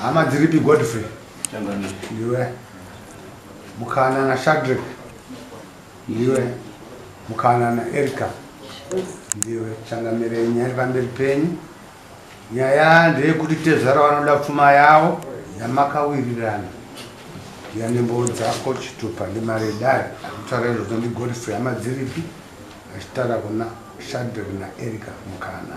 Amadiripi Godfrey. Ndiwe. Mukana na Shadrach. Ndiwe. Mukana na Erika. Ndiwe. Changamire nyari pamberi penyu. Nyaya ndeyekuti tezara vanoda pfuma yavo yamakawirirana. Ndiane mboo dzako chitupa ndimari dai akutaura izvozvo ndi Godfrey Amadziripi achitaura kuna Shadrach naErika Mukana.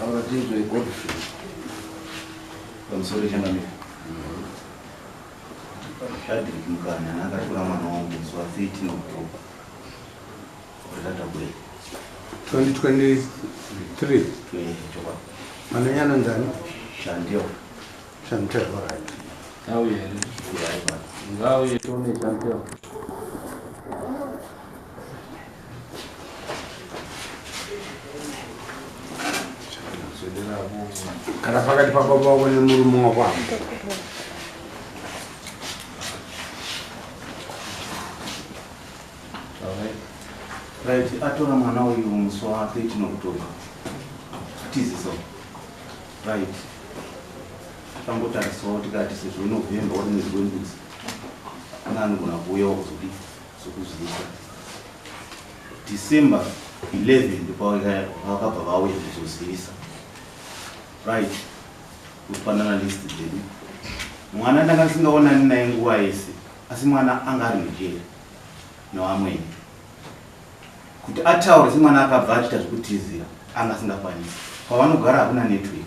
Ahora digo de Godfrey. Vamos a ver ya nami. Shadrach Mukana nakakura mwana wangu zuva 13 October. Orata kwe. 2023. Choka. Mananyana ndani? Chantel. Chantel, alright. Ngao ye. Ngao ye tone Chantel. Kana pakati pababa wako nemurume wako. Right, atora mwana uyu musi wa 13 October. Tizi so. Right. Tambotarisawo tikati sezvo November wari mwedzi wembudzi. Anogona kuuya kuzodi sokuzivisa. December 11 ndipo vakabva vauya kuzozivisa. Right. Kupanana list dzedu. Mwana ndanga singaonani naye nguva yese, asi mwana anga ari mujeri nevamweni. Kuti ataure semwana akabva achita zvekutizira anga asingakwanisi. Pavanogara hakuna network.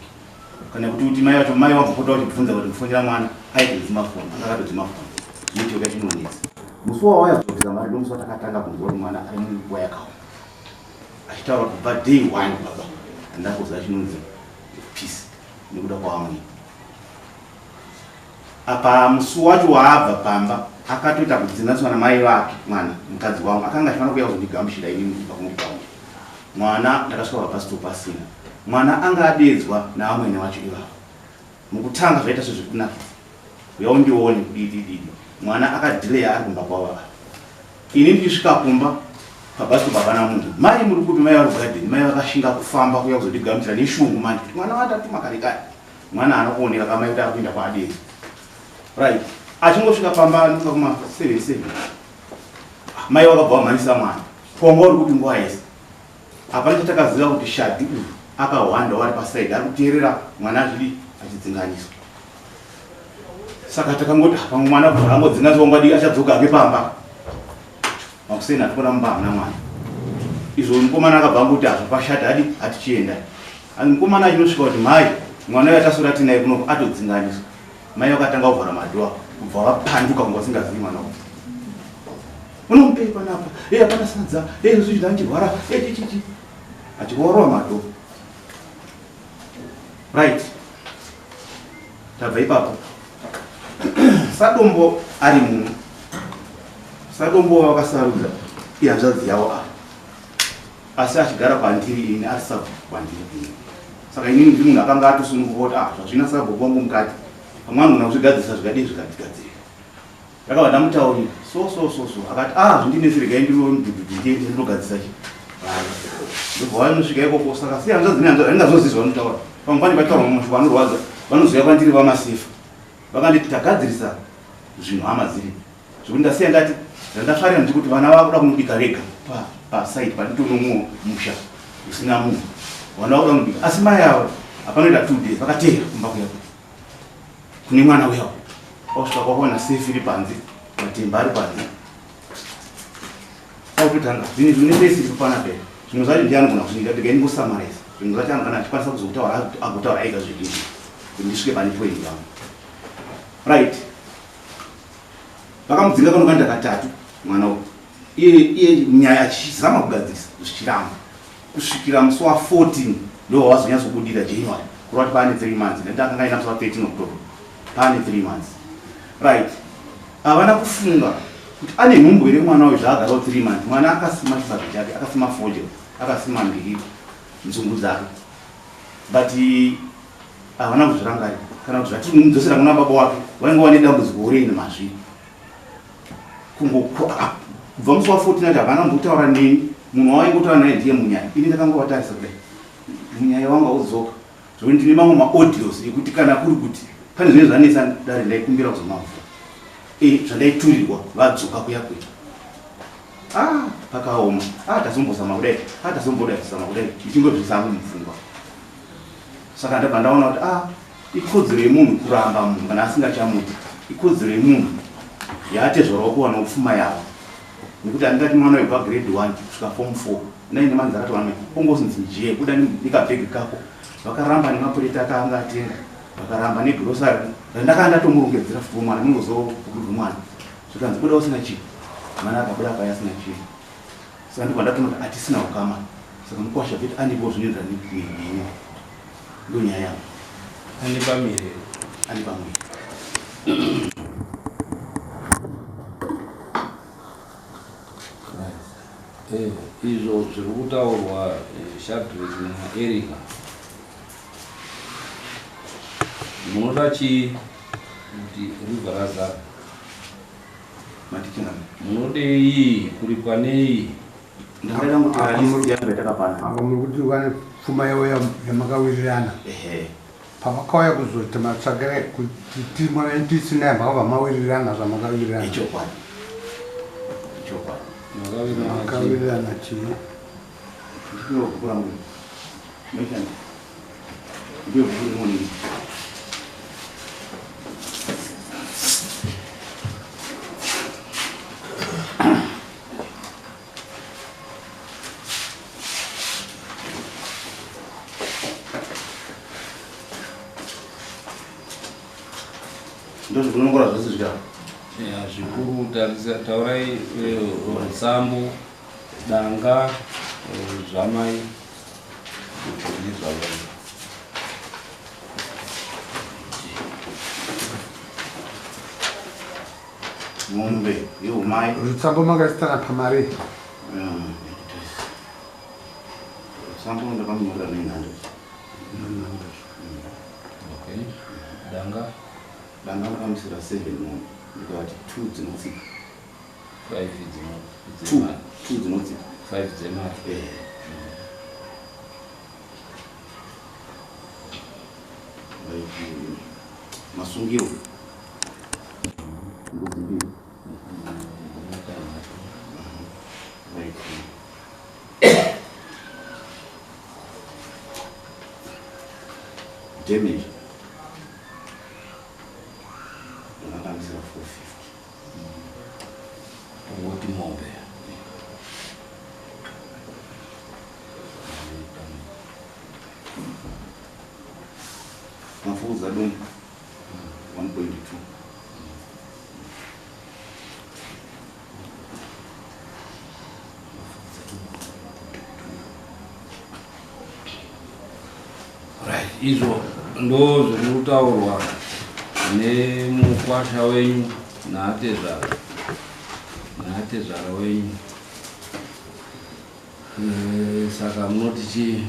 Kana kuti mai vacho mai wabvupota uchibvunza kuti kufundira mwana aite dzimafoni, anga akatodzimafoni. Network yachinonetsa. Musi wawauya kuzobvisa mari ndomusi watakatanga kunzwa kuti mwana ari munguva yakaoma. Achitaura kubva day 1 baba. Andakuziva chinonzi peace nekuda kwavamwe. Apa musi wacho waabva pamba akatoita kudzinaswa namai vake mwana mukadzi wangu akanga achifana kuuya kundigamuchira inini kubva kumugaundi. Mwana ndakasvika papasito pasina. Mwana anga adedzwa naamwene wacho ivavo. Mukutanga zvaita sezvekunakisa. Yaundione kudidi. Mwana akadhileya ari kumba kwavo. Ini ndisvika kumba pabasito papana munhu. Mai muri kupi? Mai vari kugadheni. Mai vakashinga kufamba kuuya kuzondigamuchira neshungu manje. Mwana watatuma kare kare. Mwana haana kuoneka kamai kuti ari kuenda kwaadedzwa. Right. Achingosvika pamba nosvika kuma 7 mai vakabva vamhanyisa mwana. Ponga uri kupi nguva yese. Apa ndichotakaziva kuti Shadi uyu akahwanda wari pasaidi ari kuteerera mwana achidi achidzinganiswa. Saka takangoti pamwe mwana angodzinganiswa ngwadi achadzoka hake pamba. Makuseni hatikona mubamna mwana. Izvo mukomana akabva kuti hazvo pashati hadi hatichienda. Asi mukomana achinosvika kuti mai mwana uyu atasura tinaye kuno atodzinganiswa. Mai vakatanga kuvhara madhoa kubva vapanduka kunge vasingazivi mwana uyu. Unomupei panapa? Hapana sadza. Zvidya ndichirwara. Chichi. Achikuorowa madhoa. Right. Tabva ipapo. Sadombo ari munhu. Sadombo vakasarudza ihanzvadzi yavo apa. Asi achigara kwandiri ini ari sabhu kwandiri ini. Saka inini ndiri munhu akanga atosununguka kuti zvazvina sabhu kwangu mukati. Pamwe munhu akuzvigadzisa zvikadii zvikadzigadzira. Ndakabva ndamutaurira so akati zvindinesiregai ndinogadzisa chi. Ndobva vanosvika ikoko saka sihanzvadzi handingazozizwa vanotaura. Pamwe pane vataura mumushu vanorwadza vanoziva kwandiri vamasefa. Vakanditi tagadzirisa zvinhu hama dziri. Zvokuti ndasiya ndati ndandafarira ndikuti vana vakuda kunobika rega pasaiti paditonomwo musha usina munhu. Vana vakuda kunobika asi mai avo hapanoita 2 days vakateera kumba kuya kune mwana uyavo. Wasvika kwakaona sefi iri panze matemba ari panze. Sakutotanga zvinhu zvine pesi iri panapera. Zvinhu zvacho ndianogona kuzviita kuti ndingosamarisa. Zvinhu zvacho anogona achikwanisa kuzotaura agotaura ega zvidini kuti ndisvike pane point yangu. Right. Vakamudzinga kanokanda katatu mwana uyu. Iye nyaya achizama kugadzirisa zvichiramba. Kusvikira musi wa 14 ndo wazonyatsobudira January. Kurati pane 3 months. Ndakanga ina musi wa 13 October. Pane 3 months. Right. Havana kufunga kuti ane nhumbu ere mwana uyu zvaagarawo 3 months. Mwana akasima chibage chake, akasima fojo, akasima mbiri nzungu dzake. but havana kuzvirangarira kana kuti zvatinomudzosera kuna baba wake vainge wane dambudziko rei nemazviri kubva musi wa14 havana kumbotaura neni munhu waingotaura naye ndiye munyaya ini ndakangovatarisa kudai munyaya wanga udzoka zvokuti ndine mamwe maaudios ekuti kana kuri kuti pane zvine zvanetsa dare ndaikumbira kuzomavhura zvandaiturirwa vadzoka kuya kuita pakaoma tazombozama kudai tazombodazama kudai ichingozvisangu mupfungwa saka ndabva ndaona kuti ikodzero yemunhu kuramba munhu kana asingachamuti ikodzero yemunhu yaatezvarwa kuwana upfuma yavo nekuti andingati mwana webva grade 1 kusvika form 4 naine manzi akati wana ongosinzi njee kuda nikabhegi kako vakaramba nemapureti akanga atenga vakaramba negrosari randakanga ndatomurongedzera futi mwana ningozokukurwa mwana zvikanzi buda usina chinhu mwana akabuda paya asina chinhu saka ndibva ndatonoti hatisina ukama saka mukwasha kuti andipo zvinoenderana nemwiri ndonyaya yangu andipa miri izvo zviri kutaurwa Shadrack naErika munoda chii kuti ribva razara munodei kuripwa nei ndakaita kuti ralisi yangu yatakapana muri kuti vane pfuma yavo yamakawirirana pavakauya kuzoti matsvagire kuti tisina mbava mawirirana zvamakawirirana makawirirana chii ndinokukura munhu meshani ndiyo kukuri munhu ndozvikunongora zvese zvitaro zvikuru taurai sambo danga zvamai nezvavai mombe yeumai zvitsambo makasitana pamari sambo ndakamunyorera 900 danga ndakamisira 7 munhu ndikati 2 dzinotsika 2 dzinotsika 5 dzemari masungiro ndodzimbiri damage ndakamisira 450 ungoti mombe mafuza dum 1.2 right izvo ndo zviri kutaurwa nemukwasha wenyu naatezvara wenyu saka munoti chii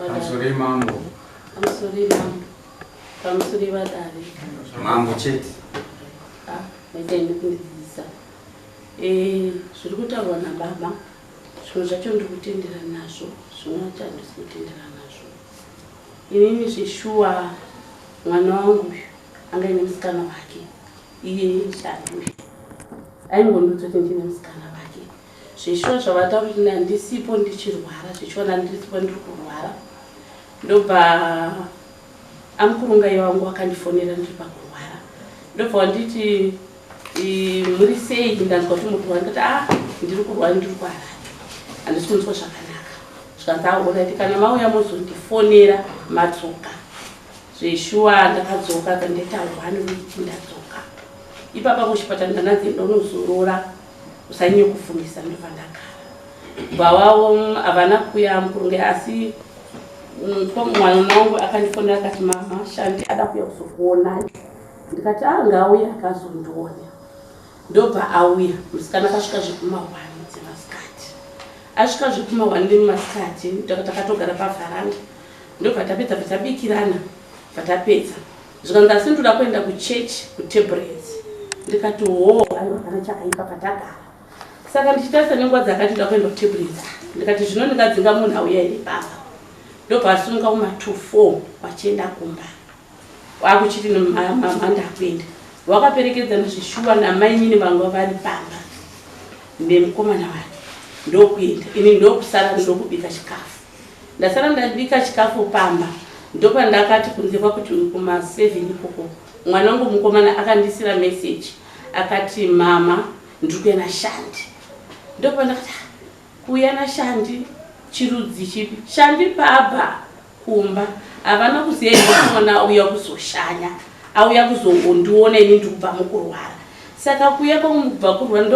Pamusori mambo. Pamusori vadare. Mambo chete. Maitaini kundidzidzisa. Zviri kutaurwa nababa. Zvimwe zvacho ndiri kutendera nazvo, zvimwe zvacho handisi kutendera nazvo. Inini zvishuwa mwana wangu anga ine musikana wake. Iye Shandu. Aingondidzoti ndine musikana wake. Zvishuwa zvavataura kuti handisipo ndichirwara, zvishuwa handisipo ndiri kurwara. Ndobva amukurungai wangu akandifonera ndiri pakurwara. Ndobva wanditi muri sei ndanzwa kuti muri kurwara ndikati ndiri kurwara handisi kunzwa zvakanaka. Zvikanzi kana mauya muzondifonera madzoka. Zveshuwa ndakadzoka kandaita 1 week ndadzoka. Ipapa kuchipatara ndanzi ndonozorora usanyanye kufungisa ndobva ndagara. Bvawawo havana kuya mukurungai asi mwana wangu akandifonera akati mama Shandi ada kuya kuzokuona. Ndikati ngauya akazondiona. Ndobva auya musikana akasvika zviguma 1 dzemasikati. asvika zvekuma 1 masikati takatogara pavharanda ndobva tapedza patabikirana patapedza zvikanzi asi ndoda kuenda kuchechi kuTebres ndikati hapana chakaipa patagara saka ndichitarisa nenguva dzakati ndoda kuenda kuTebres ndikati zvino ndingadzinga munhu auya here baba ndobva asunga uma-2-4 wachienda kumba wakuchiti mamanda akuenda wakaperekedza nezvishuwa namainini vanga vari pamba nemukomana wake ndokuenda ini ndokusara ndokubika chikafu ndasara ndabika chikafu pamba ndopa ndakati kunze kwakuti kuma-7 ikoko mwana wangu mukomana akandisira message akati mama ndiri kuuya naShandi ndopa ndakati kuuya naShandi chirudzi chipi Shandi baba kumba havana kuziva kuti mwana auya kuzoshanya auya kuzondiona ini ndiri kubva mukurwara saka kuuya kwamubva kurwara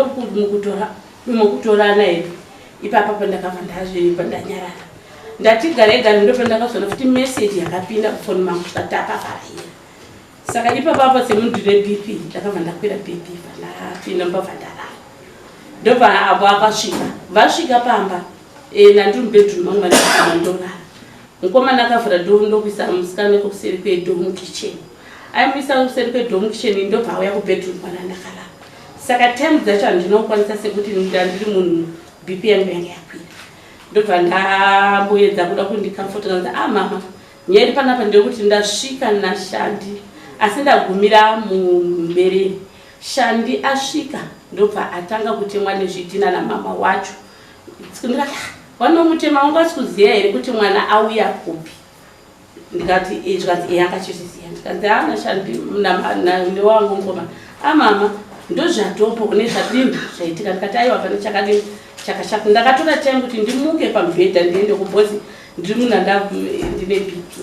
ndomukutorana here ipapa pandakabva ndanyarara ndati gare ndopa ndakazoona futi message yakapinda kufoni mangu tatapavharaira saka ipapapa semunhu reBP ndakabva ndakwira BP ndapinda mbabva ndarara ndobva avo akasvika vasvika pamba nandiri mubedroom mangu ndorara mukomana akavhura dhomu ndokuisa musikana kuseri kwedhomu kitchen aimisa kuseri kwedhomu kitchen ndobva auya kubedroom kwana ndakarara saka time dzacho handinokwanisa sekuti ndandiri munhu BP yangu yange yakwira ndobva ndamboedza kuda kundikamfota kanzi mama nyeri panapa ndekuti ndasvika naShandi asi ndagumira mumbereri Shandi asvika ndobva atanga kutemwa nezvidhina namama wacho ndikati vanomutema ungasi kuziva here kuti mwana auya kupi ndikati zvikanzi akachizviziva ndikanzi naShandi newangu mukomana mama ndozvatopo nezvadini zvaitika ndikati aiwa pane chakadini chakashata ndakatora time kuti ndimuke pamubhedha ndiende kubhozi ndiri munhu ndine BP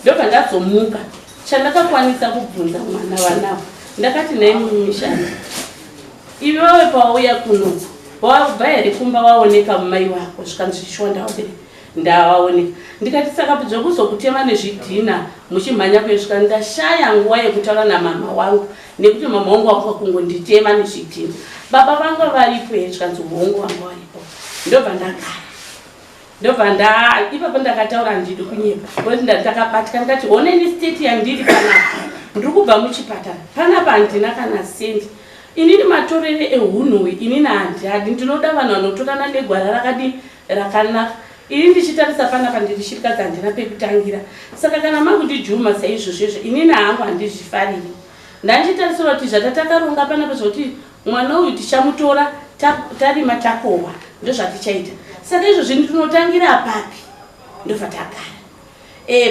ndobva ndazomuka chandakakwanisa kubvunza mwana wanavo ndakati nai muMishani iwewe pawauya kuno wabva here kumba waoneka mumai wako zvikanzi zvishonda ndawaoneka ndikati saka zvekuzokutema nezvidhina muchimhanya kuesvika ndashaya nguva yekutaura namama wangu nekuti mama wangu wakakungonditema nezvidhina baba vangu varipo here zvikanzi hongu vangu varipo ndobva ipapa ndakataura ndiri kunyepa kuti ndakabatika ndikati honeni state yandiri panapa ndiri kubva muchipatara panapa handina kana sendi inini matorere ehunhwi inini handadi ndinoda vanhu vanotorana negwara rakadi rakanaka ini ndichitarisa panapa ndiri chirikadzi handina pekutangira saka kana mangu ndijuma saizvozvozvo inini hangu handizvifariri ndandichitarisira kuti zvatataronga panapa zvokuti mwana uyu tichamutora tarima takohwa ndozvatichaita saka izvozvi ndinotangira apapi ndobva tagara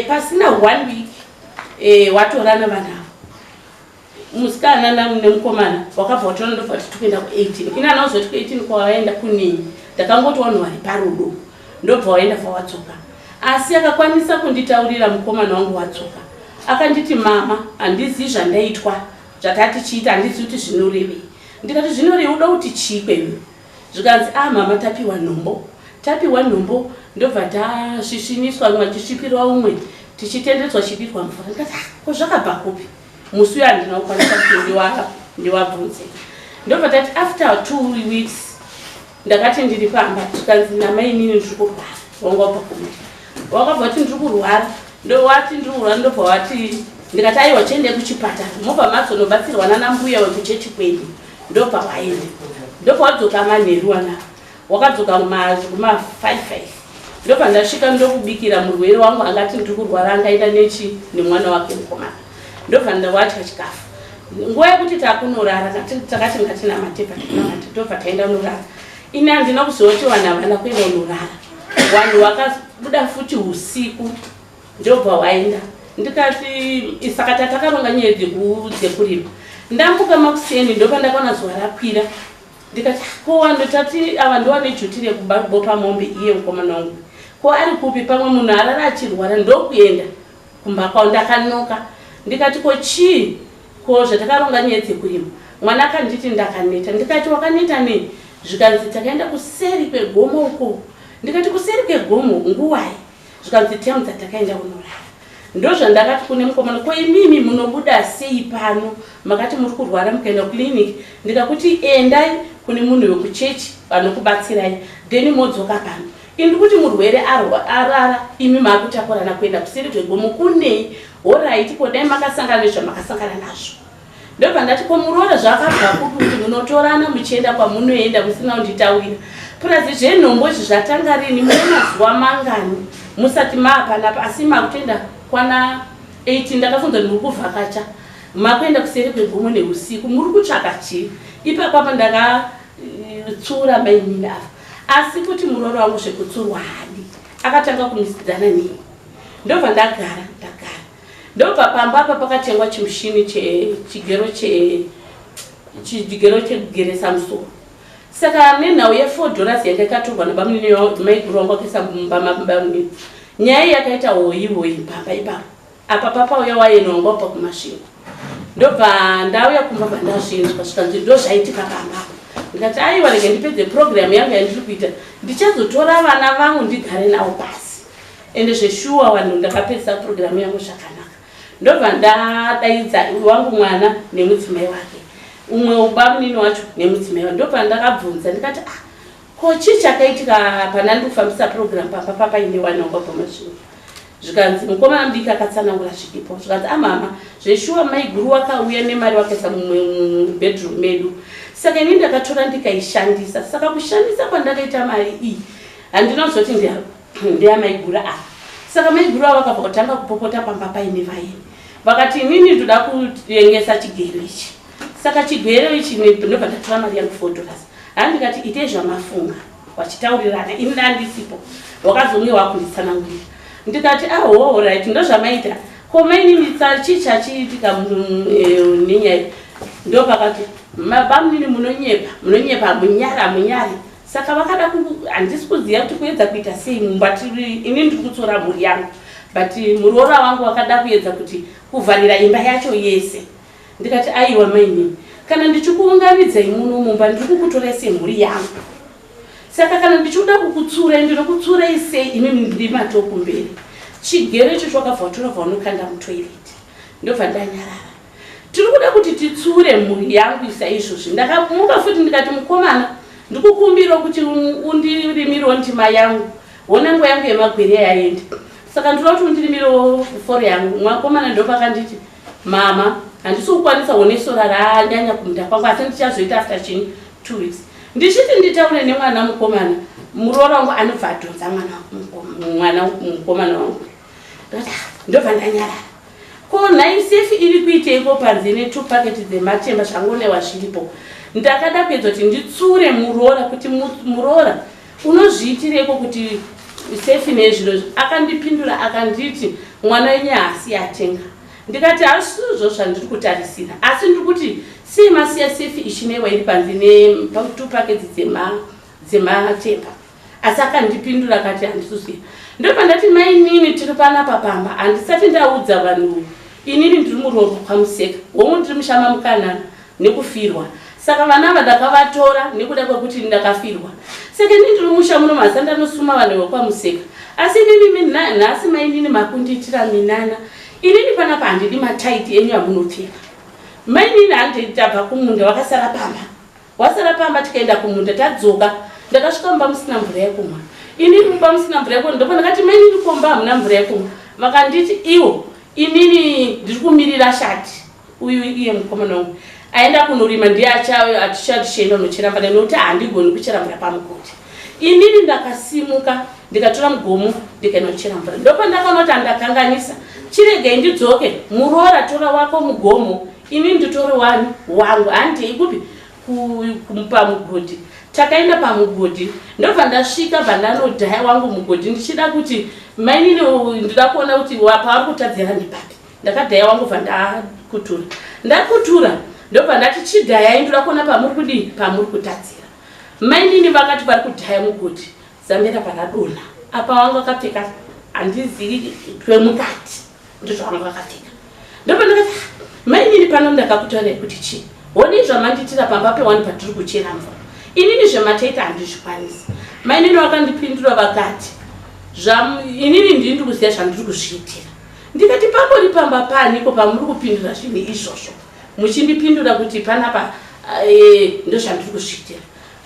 pasina 1 week watorana vanavo musikana nemukomana wakabva watona ndobva tikuenda ku18 ina anozoti ku18 kwawaenda kunini ndakangoti vanhu vari parudo ndobva waenda fawatsoka asi akakwanisa kunditaurira mukomana wangu watsoka akanditi mama handizivi zvandaitwa zvakatichiita handizivi kuti zvinorevei ndikati zvinorei uda kuti chikwe zvikanzi mama tapiwa nhombo ndobva tasvisviniswa umwe achisvipirwa umwe tichitendedzwa chipirwa mvura ndikati ko zvakabva kupi musi uyo handinokwanisa kuti ndiwabvunze ndobva tati after 2 weeks ndakati ndiri pamba tikanzi namainini ndiri kurwara wangu wabva kumiti wakabva kuti ndiri kurwara ndowati ndiri kurwara ndobva wati ndikati aiwa chiende kuchipatara mobva mazonobatsirwa nanambuya wekuchechi kwedu ndobva waenda ndobva wadzoka manheru wanavo wakadzoka kuma-5 ndobva ndasvika ndokubikira murwere wangu angati ndiri kurwara angaenda nemwana wake mukomana ndobva ndawatya chikafu nguva yekuti takunorara takati ngatina matepa ndobva taenda unorara ini handina kuziva kuti vanhu havana kuenda unorara vanhu vakabuda futi usiku ndobva waenda ndikati saka tatakaronga nyaya dzekurima ndambuka makuseni ndobva ndakaona zuva rakwira ndikati ko wandotati ava ndovanejuti rekubopa mombe iye mukomana wangu ko ari kupi pamwe munhu arara achirwara ndokuenda kumba kwao ndakanoka ndikati ko chii ko zvatakaronga nyaya dzekurima mwana akanditi ndakaneta ndikati wakaneta nei zvikanzi takaenda kuseri kwegomo uko ndikati kuseri kwegomo nguwai zvikanzi temu dzatakaenda kunorara ndozvandakati kune mukomana ko imimi munobuda sei pano makati muri kurwara mukaenda clinic ndikakuti endai kune munhu wekuchechi vanokubatsirai then modzoka pano indi kuti murwere arara imi makutakurana kuenda kusiri kwegomo kunei alright ko dai makasangana nezvamakasangana nazvo ndobva ndati ko muroora zvakabva kuti munotorana muchienda kwamunoenda musina kunditaurira plus zvenhombo izvi zvatanga rini mune mazuva mangani musati maapanapa asi makutenda kwana 18 ndakafunza kuti muri kuvhakacha makuenda kuseri kwegomo neusiku muri kutsvaka chii ipapapo ndakatsura mainini ava asi kuti muroora wangu zvekutsurwa hadi akatanga kumisidzana neni ndobva ndagara ndobva pamba apa pakatengwa chimushini chigero chekugeresa musoro saka nenhau ye$4 yanga ikatorwa nabamunini maiguru wangu akaisa mumba nyaya yakaita hoyi pamba ipapo apa papauya waena wangu apa kumasvingo ndobva ndauya kumba bandazvinzwa zvikanzi ndozvaitika pamba ndikati aiwa rege ndipedze program yangu yandiri kuita ndichazotora vana vangu ndigare navo pasi ende zveshuwa vanhu ndakapedza program yangu zvakanaka ndobva ndadaidza wangu mwana nemudzimai wake umwe ubamunini wacho nemudzimai wake ndobva ndakabvunza ndikati ko chii chakaitika pana ndikufambisa program papa paine wana wangu pamasvingo zvikanzi mukomana mudiki akatsanangura zvikipo zvikanzi amama zveshuwa maiguru wakauya nemari wakaisa mubedroom medu saka ini ndakatora ndikaishandisa saka kushandisa kwandakaita mari iyi handinozoti ndeyamaiguru ava saka maiguru ava vakabva kutanga kupopota pamba paine vaini vakati inini ndoda kutengesa chigero ichi saka chigero ichi ndobva ndatora mari yangu $4 handikati itei zvamafunga wachitaurirana ini ndandisipo wakazonge wakunditsanangurira ndikati right ndozvamaita ko mainini chii chachiitika nenyaya ndopakati bamunini munonyepa munyari saka vakada handisi kuziva kuti kuedza kuita sei but ini ndiri kutsora mhuri yangu but muroora wangu wakada kuedza kuti kuvharira imba yacho yese ndikati aiwa mainini kana ndichikuungaridzai muno mumba ndiri kukutorai semhuri yangu saka kana ndichida kukutsurai ndinokutsurai sei imimi ndiri matokumberi chigero icho chakabva torobva unokanda mutoireti ndobva ndanyarara tiri kuda kuti titsure mhuri yangu saizvozvi ndakamuka futi ndikati mukomana ndikukumbira kuti undirimiro ndima yangu wona nguva yangu yemagwere yaenda saka ndinoda kuti undirimiro foro yangu mwakomana ndopakanditi mama handisi kukwanisa wonesora ranyanya kumunda kwangu asi ndichazoita after chini 2 weeks ndichiti nditaure nemwana mukomana muroora wangu anobva adhonza mwana mukomana wangu ndobva ndanyarara ko nhai sefi iri kuiteiko panze ne2 paketi dzematemba zvangonewa zviripo ndakada kuedza kuti nditsure muroora kuti muroora unozviitireko kuti sefi nezviro akandipindura akanditi mwana wenyu haasi yatenga ndikati hasizvo zvandiri kutarisira asi ndiri kuti sei masiya sefi ichinewa iri panze ne2 paketi dzematemba asi akandipindura akati handisiziva ndobva ndati mainini tiri panapa pamba handisati ndaudza vanhu inini ndiri murooro kwamuseka womwe ndiri mushama mukanana nekufirwa saka vana vandakavatora nekuda kwekuti ndakafirwa saka inini ndiri musha muno masa ndanosuma vanhu vekwamuseka asi inini nhasi mainini makundiitira minana inini panapa handidi mataiti enyu amunopfeka mainini handeitabva kumunda wakasara pamba wasara pamba tikaenda kumunda tadzoka ndakasvika mumba musina mvura yekumwa inini mumba musina mvura yekumwa ndopa ndakati mainini komba hamuna mvura yekumwa vakanditi iwo inini ndiri kumirira shati uyu iye mukomana wangu aenda kunorima ndiye atichaenda nochera mvura nokuti handigoni kuchera mvura pamugodhi inini ndakasimuka ndikatora mugomo ndikaenda kuchera mvura ndopa ndakaona kuti handakanganisa chiregai ndidzoke muroora tora wako mugomo inini nditore wangu handei kupi pamugodhi takaenda pamugodhi ndobva ndasvika bvandanodhaya wangu mugodhi ndichida kuti mainini ndida kuona kuti pavari kutadzira ndipapi ndakadhaya wangu bva ndakutura ndobva ndati chidhayai ndoda kuona pamuri kudii pamuri kutadzira mainini vakati vari kudhaya mugodhi zambira paradonha apa wangu akapfeka handizivi twemukati ndizvo wangu akapfeka ndobva ndakati mainini pano ndakakutarai kuti chii honi zvamanditira pamba pewani patiri kuchera mvura inini zvemataita handizvikwanisi mainini vakandipindura vakati inini ndiri kuziva zvandiri kuzviitira ndikati pambori pamba paniko pamuri kupindura zvinhu izvozvo muchindipindura kuti panapa ndozvandiri kusvitira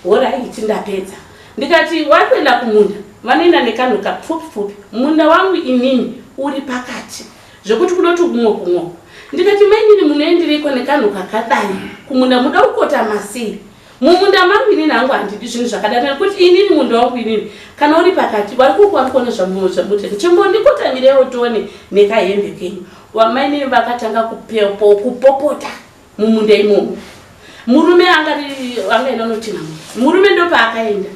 oraiti ndapedza ndikati wakuenda kumunda vanoenda nekanhu kapfupi munda wangu inini uri pakati zvekuti kunoti kumwe ndikati mainini munoendireiko nekanhu kakadai kumunda muda kukotama sei mumunda mangu inini hangu handidi zvinhu zvakadai nekuti inini munda wangu inini kana uri pakati vari kukuona zvamutenge chimbondikotamirewo tione nekahembe kenyu wamainini vakatanga kupopota mumunda imomo murume angaenda notina murume ndopaakaenda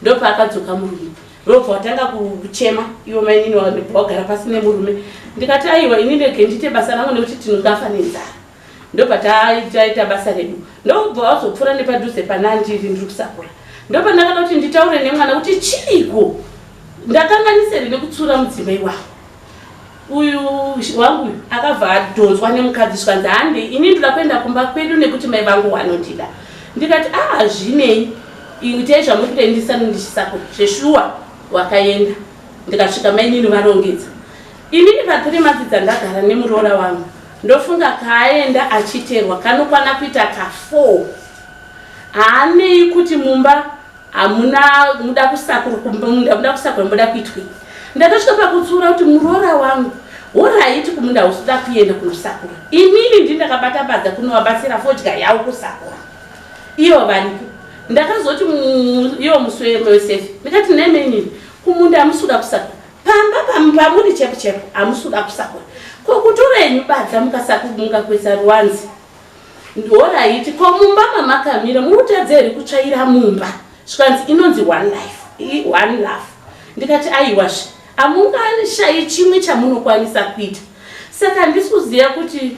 ndopaakadzoka murume robva watanga kuchema iwo mainini wagara pasi nemurume ndikati aiwa inini rege ndite basa rangu nekuti tinongafa nenzara ndopataita basa redu ndobva wazopfuura nepadhuze panandiri ndiri kusakura ndopandakada kuti nditaure nemwana kuti chiiko ndakanganisere nekutsura mudzimai wangu uyu wangu uyu akabva adhonzwa nemukadzi svanzi hande ini ndida kuenda kumba kwedu nekuti mai vangu wanondida ndikati zvinei itai zvamuri kutoendisa ndichisakura zveshuwa wakaenda ndikasvika mainini varongedza inini pa3 months dzandagara nemuroora wangu ndofunga kaenda achiterwa kanokwana kuita ka4 haanei kuti mumba hamuna muda kusakura muda kuitwi ndakasvika pakutsura kuti muroora wangu oraiti kumunda usida kuenda kunosakura inini ndindakabata badza kunovabatsira fodya yavo kusakura ivo varipo ndakazoti ivo musi wesefi ndikati nemenini kumunda hamusuda kusakura pamuri chepu hamusuda kusakura kokutorenyu badza mukakwesa ruwanzi oraiti komumba mamakamira murikutadza here kutsvaira mumba zvikanzi inonzi one life ndikati aiwazve hamungashayi chimwe chamunokwanisa kuita saka handisi kuziva kuti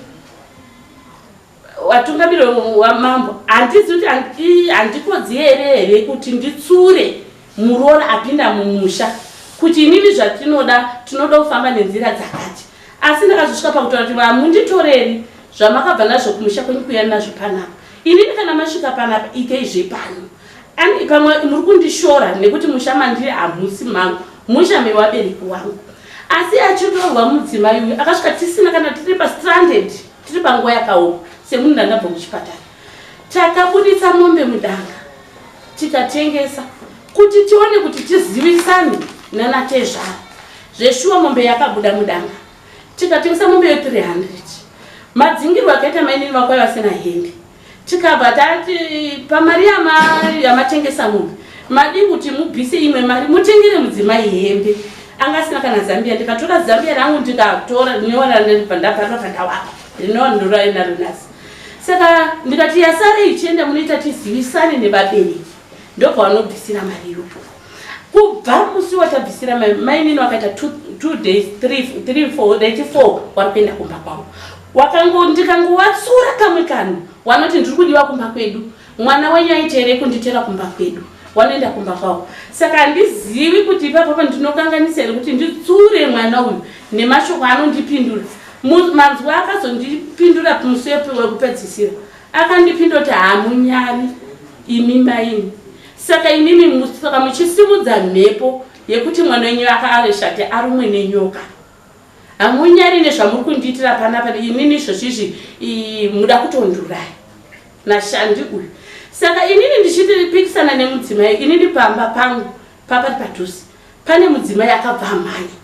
watungamiri wamambo handizi kuti handikodzi here kuti nditsure muroora apinda mumusha kuti inini zvatinoda kufamba nenzira dzakati asi ndakazosvika pakutaura kuti hamunditoreri zvamakabva nazvo kumusha kwenyu kuya nazvo panapa inini kana masvika panapa ikeizve pano pamwe muri kundishora nekuti musha mandiri hamusi mangu musha mewabereki wangu asi achitorwa mudzimai uyu akasvika tisina kana tiri pastranded tiri panguva yakaoma semunhu ndandabva kuchipatara takabuditsa mombe mudanga tikatengesa kuti tione kuti tizivisane nanatezvara zveshuwa mombe yakabuda mudanga tikatengesa mombe yo300 madzingirwo akaita mainini vakwai vasina hembe tikabva tati pamari yamatengesa mombe madi kuti mubvise imwe mari mutengere mudzimai hembe angasina kana zambia ndikatora zambia rangu ndikatora nyora ndapatwa pandawaka rinondorayinaro nasi saka ndikati yasare ichienda munoita tizivisane nevabereki ndobva vanobvisira mari iyopo kubva musi watabvisira mainini wakaita 2 days 3-4 wari kuenda kumba kwavo ndikangowatsura kamwe kanhu wanoti ndiri kudiwa kumba kwedu mwana wenyu aiti here kunditera kumba kwedu wanoenda kumba kwavo saka handizivi kuti ipapo ndinokanganisa here kuti nditsure mwana uyu nemashoko anondipindura manzwa akazondipindura musi wekupedzisira akandipindura kuti hamunyari imi maini saka inini saka muchisimudza mhepo yekuti mwana wenyu akareshati arumwe nenyoka hamunyari nezvamuri kundiitira panapa inini izvozvizvi muda kutondurai nashandi uyu saka inini ndichipikisana nemudzimai inini pamba pangu papari padhuze pane mudzimai akabva amhanya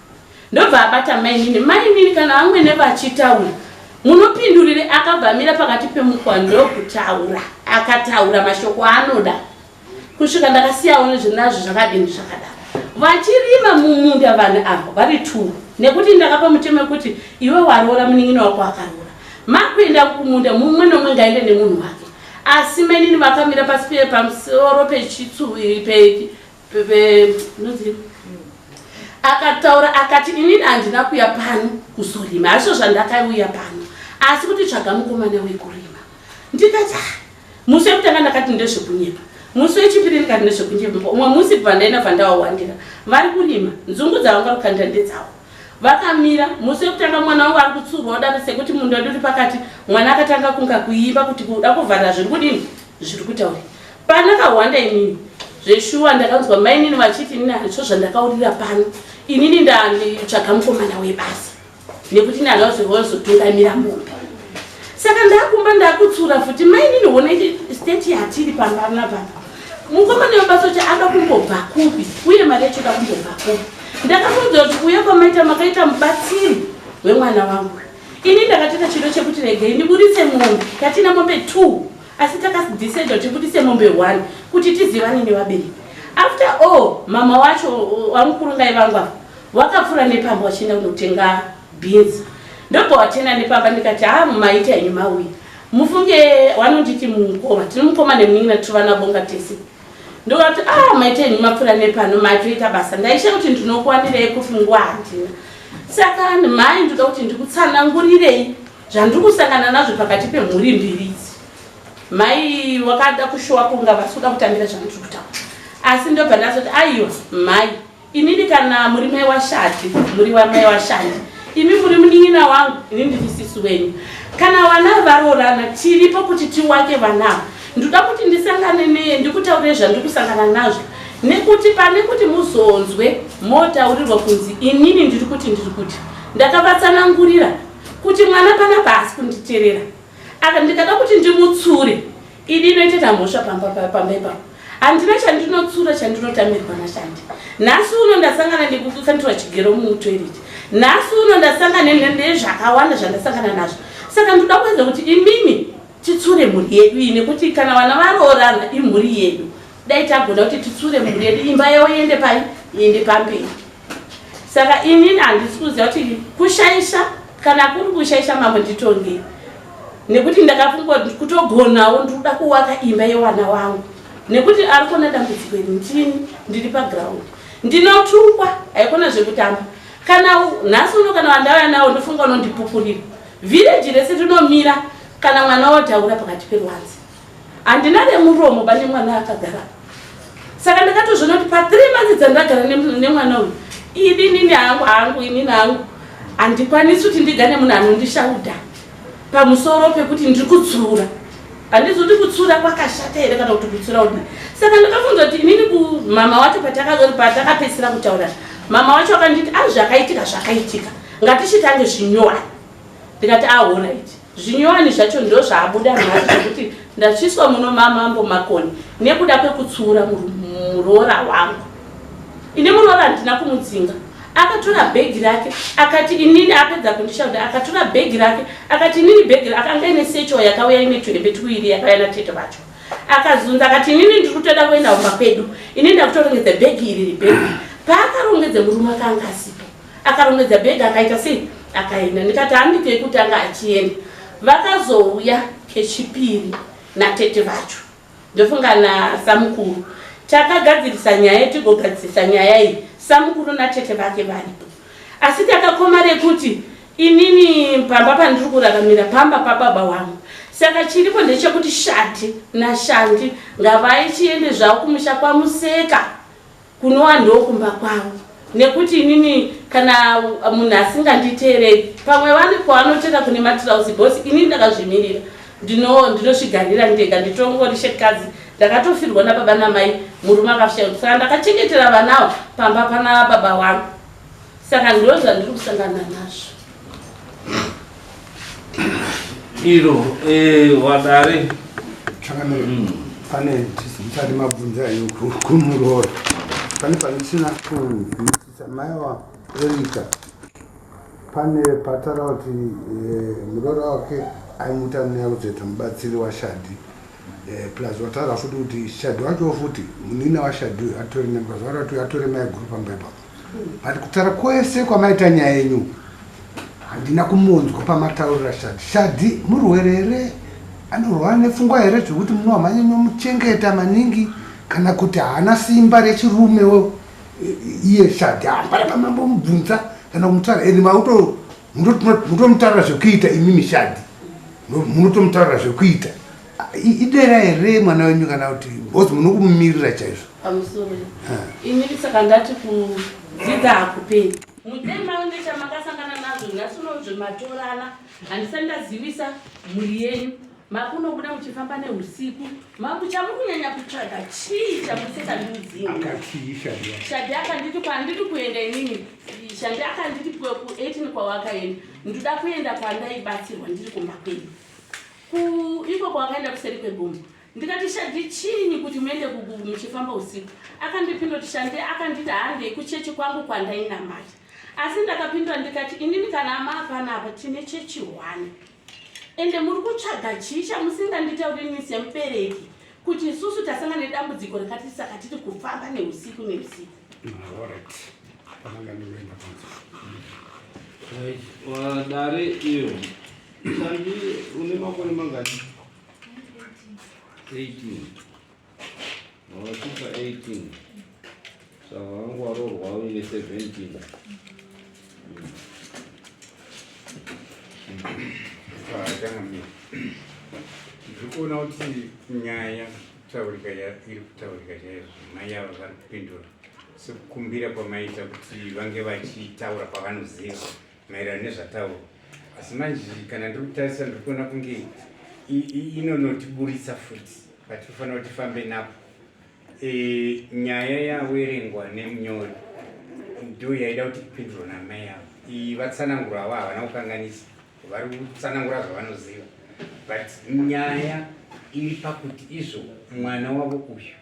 ndobva abata mainini mainini kana vamwene vachitaura munopindurire akabva amira pakati pemukwa ndokutaura akataura mashoko anoda kusvika ndakasiyawo nezvinazvo zvakadini zvakadaro vachirima mumunda vanhu ava vari 2 nekuti ndakapa mutemo kuti iwe waroora munin'ina wako akaroora makuenda kumunda mumwe nomwe ngaende nemunhu wake asi mainini vakamira pasi pamusoro akataura akati inini handina kuya pano kuzorima hazvo zvandakauya pano asi kuti tsvaga mukomana wekurima ndikati musi wekutanga ndakati ndezvekunyemba musi wechipiri ndikati ndezvekunyemba umwe musi bvandaenda bvandawawandira vari kurima nzungu dzavanga rukanda ndedzavo vakamira musi wekutanga mwana wangu ari kutsurwa udaro sekuti munda wedu uri pakati mwana akatanga kunga kuimba kuti kuda kuvhara zviri kudini zviri kutaura pandakahwanda inini zveshuwa ndakanzwa mainini vachiti inini handizvo zvandakaurira pano inini ndanditsvaga mukomana webasa nekuti nanazotungamira mombe. Saka ndakumba ndakutsura futi maini nione state yatiri pambana pamba. Mukomana webaso cha ada kumbobva kupi uye mari yacho da kumbobva kupi. Ndakafunza kuti uye kwamaita makaita mubatsiri wemwana wangu. Ini ndakatita chiro chekuti regei ndiburitse mombe yatina mombe 2 asi takadecide kuti tibudise mombe 1 kuti tizivane nevabereki. After all mama wacho wamukurungai vangu wakapfura nepamba wachienda kunotenga beans. Ndobva watenda nepamba ndikati maita yenyu mauya mufunge vanonditi mukoma tinomukoma nemunin'ina tovana bonga tese. Ndokati maita yenyu mapfura nepano matoita basa ndaisha kuti ndinokuwanirei kuti nguva handina. Saka mai ndoda kuti ndikutsanangurirei zvandiri kusangana nazvo pakati pemhuri mbiri idzi. Mai wakada kushowa kunga vasuda kutambira zvandiri kutaura. Asi ndobva ndazoti aiwa mai inini kana muri mai washati muri mai washandi imi muri munin'ina wangu ini ndiri sisi wenyu. Kana vana varorana tiripo kuti tiwake vanavo. Ndoda kuti ndisangane neye ndikutaurire zvandiri kusangana nazvo. Nekuti pane kuti muzonzwe motaurirwa kunzi inini ndiri kuti ndakavatsanangurira kuti mwana pana basi kunditerera. Aka ndikada kuti ndimutsure ini inoita mhosva pamba ipapo. Handina chandinotsura chandinotamirwa nashandi. Nhasi uno ndasangana nekukandirwa chigero mutoireti. Nhasi uno ndasangana nezvakawanda zvandasangana nazvo. Saka ndoda kuedza kuti imimi titsure mhuri yedu nekuti kana vana varoorana imhuri yedu. Dai tagona kuti titsure mhuri yedu imba yavo iende pai iende pamberi. Saka inini handisi kuziva kuti kushaisha kana kuri kushaisha mambo nditongei. Nekuti ndakafunga kuti kutogonawo ndoda kuwaka imba yevana vangu. Nekuti arikona dambudziko ndini ndiri paground. Ndinotungwa haikona zvekutamba. Kana nhasi uno kana vandava nawo ndofunga unondipupurira. Village rese rinomira kana mwana wotaura pakati perwanzi. Handina nemuromo bane mwana akagara. Saka ndakatozviona kuti pa 3 months dzandagara nemwana uyu inini hangu inini hangu handikwanisi kuti ndigane munhu anondishaudha pamusoro pekuti ndiri kutsura. Handizoti kutsura kwakashata here kana kuti kutsura udini. Saka ndakafunza kuti inini mama wacho patakapedzisira kutaura mama wacho akanditi zvakaitika ngatichitange zvinyowani. Ndikati alright zvinyowani zvacho ndo zvaabuda mhari zvekuti ndachiswa muno mamambo makoni nekuda kwekutsura muroora wangu. Ine muroora handina kumudzinga. Akatora bhegi rake akati inini apedza kundishaudha akatora bhegi rake akati inini bhegi akanga ine secho yakauya ine twembe twiri yakauya natete vacho. Akazunza akati inini ndiri kutoda kuenda kumba kwedu inini ndakutorongedza bhegi iri bhegi. Paakarongedza murume akanga asipo akarongedza bhegi akaita sei akaenda. Ndikati handikei kuti anga achienda. Vakazouya kechipiri natete vacho ndofunga nasamukuru takagadzirisa nyaya tigogadzirisa nyaya iyi samukuru natete vake varipo. Asi takakoma rekuti inini pamba pandiri kuraramira pamba pababa wangu. Saka chiripo ndechekuti shati nashandi ngavaichiende zvavo kumusha kwamuseka kunova ndokumba kwavo. Nekuti inini kana munhu asinganditeereri pamwe vane kwavanotenda kune matirausi bosi inini ndakazvimirira ndinosvigarira ndega nditongori shekadzi ndakatofirwa nababa namai murume akafisha. Saka ndakachengetera vanavo pamba pana baba wangu. Saka ndo zvandiri kusangana nazvo. iro wadare chakamira pane tisari mabvunza kumuroora pane panisina kudzidzisa mai wa Erika pane patara kuti muroora wake aimuta neyakuzoita mubatsiri washadhi plus wataura futi kuti shadhi wacho futi munina washadhi atore nemukazvara kuti atore mai guru pamba ipapo but kutara kwese kwamaita nyaya yenyu handina kumunzwa pamataurira shadhi murwere here anorwara nepfungwa here zvekuti munomhanya muchengeta maningi kana kuti haana simba rechirumewo iye shadhi hambara pamambomubvunza kana kumutaura eni munotomutaurira zvekuita imimi shadhi munotomutaurira zvekuita idera here mwana wenyu kana kuti bozi munokumumirira chaizvo pamusoro inini saka ndati kudzidza hakuperi mutema nechamakasangana nazvo nhasi unozvomatorana handisati ndazivisa mhuri yenyu makunobuda muchifamba neusiku chamukunyanya kutsvaga chii chamusingandiudzingi. Akachiisha Shadi akanditi kwandiri kuenda inini. Shadi akanditi ku18 kwawakaenda. Ndoda kuenda kwandaibatsirwa ndiri kumba kwedu. Iko kwakaenda kuseri kwegombo. Ndikati Shadi chini kuti muende muchifamba usiku. Akandipindura kuti Shadi akanditi handei kuchechi kwangu kwandainamata. Asi ndakapindura ndikati inini kana mapanapa tine chechi 1. Ende muri kutsvaga chii chamusingandita kuti inini semubereki kuti isusu tasangana nedambudziko rakati saka tiri kufamba neusiku. Alright. Pamangandoenda panze. Dare iyo. Shandi une makore mangani? 18. Wasvika 18. Saka wangu warorwa uine 17. Ndikuona kuti nyaya kutaurika iri kutaurika chaizvo mai ava vari kupindura sekukumbira kwamaita kuti vange vachitaura pavanoziva maererano nezvataurwa. Asi manje kana ndiri kutarisa ndiri kuona kunge inonotiburisa futi patinofanira kuti tifambe napo. Nyaya yaverengwa nemunyori ndo yaida kuti ipindurwa namai avo. Iyi vatsanangura avo havana kukanganisa, vari kutsanangura zvavanoziva. But nyaya iri pakuti izvo mwana wavo uyu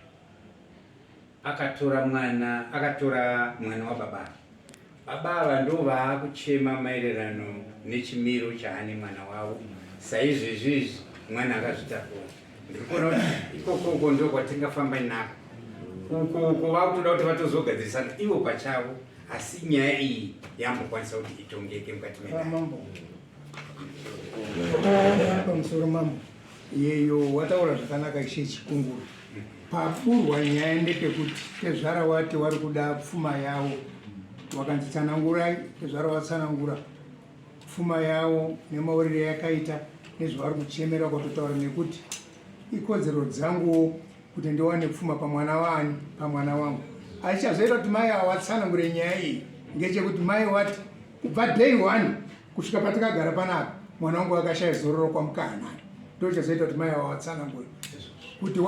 akatora mwana wababa. Baba ava ndo vaakuchema maererano nechimiro chaane mwana wavo. Saizvezvizvi mwana akazvitakura. Ndiri kuona kuti ikoko ndo kwatingafamba nako. Uko vakutoda kuti vatozogadzirisana ivo pachavo, asi nyaya iyi yambokwanisa kuti itongeke mukati menamambo. Pamusoro mambo yeyo wataura zvakanaka ishe Chikunguru. Papurwa nyaya ndepekuti tezvara wati wari kuda pfuma yavo, wakanditsanangurai tezvara watsanangura pfuma yavo nemauriro yakaita nezvavari kuchemera kwatotaura, nekuti ikodzero dzangu kuti ndiwane pfuma pamwana wani, pamwana wangu. Achichazoita kuti mai ava vatsanangure nyaya iyi ngechekuti mai wati kubva day 1 kusvika patakagara panapa mwana wangu akashaya zororo kwamukana. Ndo chazoita kuti mai ava vatsanangure kuti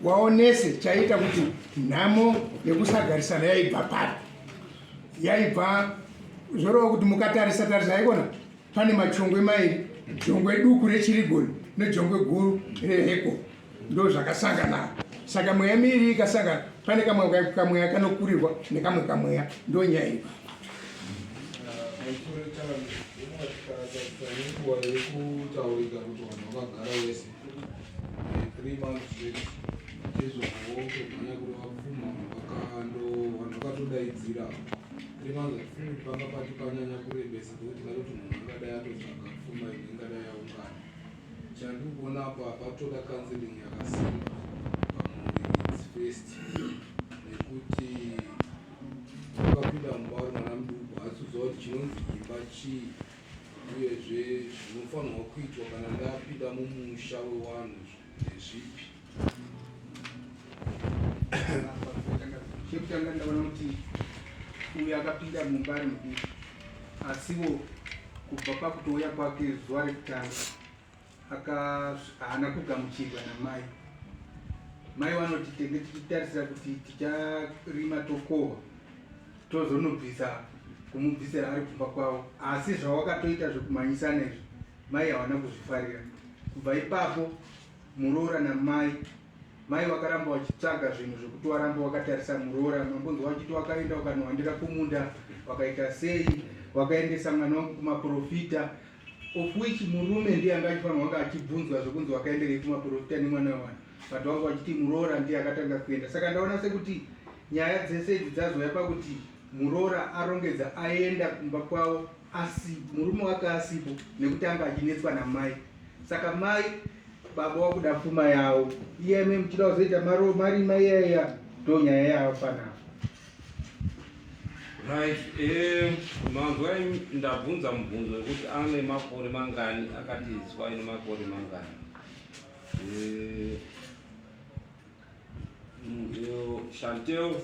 waonese chaita kuti nhamo yekusagarisana yaibva pari, yaibva zorova kuti mukatarisa haikona pane machongwe mairi, jongwe duku rechirigoni nejongwe guru reheko, ndo zvakasangana. Saka mweya miri ikasangana pane kamweya kanokurirwa nekamwe kamweya, ndo nyaya iyi. Nguva yekutaurika kuti vanhu vakagara wese 3 months chezvovo kuganya kuti vapfuma vanhu vakatodaidzira 3 months hatifuni kuti panga pati panyanya kurebesa kuti katoti munhu angadai atotsvaga pfuma ine ingadai yaungana. Chandiri kuona apa patoda counseling yakasimba pamuri first, nekuti ukapinda mumba uri mwana muduku hatsiuziva kuti chinonzi imba chii uyezve zvinofanirwa kuitwa kana ndapinda mumusha wewanhu ndezvipi. Chekutanga ndaona kuti uyu akapinda mumba ari muduku, asiwo kubva pakutouya kwake zuva rekutanga haana kugamuchirwa namai. Mai vanoti tenge tichitarisira kuti ticharima tokova tozonobvisa kumubvisira ari kumba kwavo, asi zvawakatoita zvekumhanyisana izvi mai havana kuzvifarira. Kubva ipapo muroora namai, mai vakaramba vachitsvaga zvinhu zvekuti waramba wakatarisa muroora. Mambonzi wachiti wakaenda wakanohandira kumunda, wakaita sei, wakaendesa mwana wangu kumaprofita, of which murume ndiye anga achifanirwa wanga achibvunzwa zvekunzi wakaenderei kumaprofita nemwana wevanhu, but wangu wachiti muroora ndiye akatanga kuenda. Saka ndaona sekuti nyaya dzese idzi dzazouya pakuti muroora arongedza aenda kumba kwavo asi murume wake asipo nekuti anga achinetswa namai. Saka mai baba wakuda pfuma yavo, iyeme muchida kuzoita marima iyaya, ndo nyaya yavo panapa. Right, manzwa ndabvunza mubvunzo wekuti ane makore mangani, akati zwa ine makore mangani. Chantel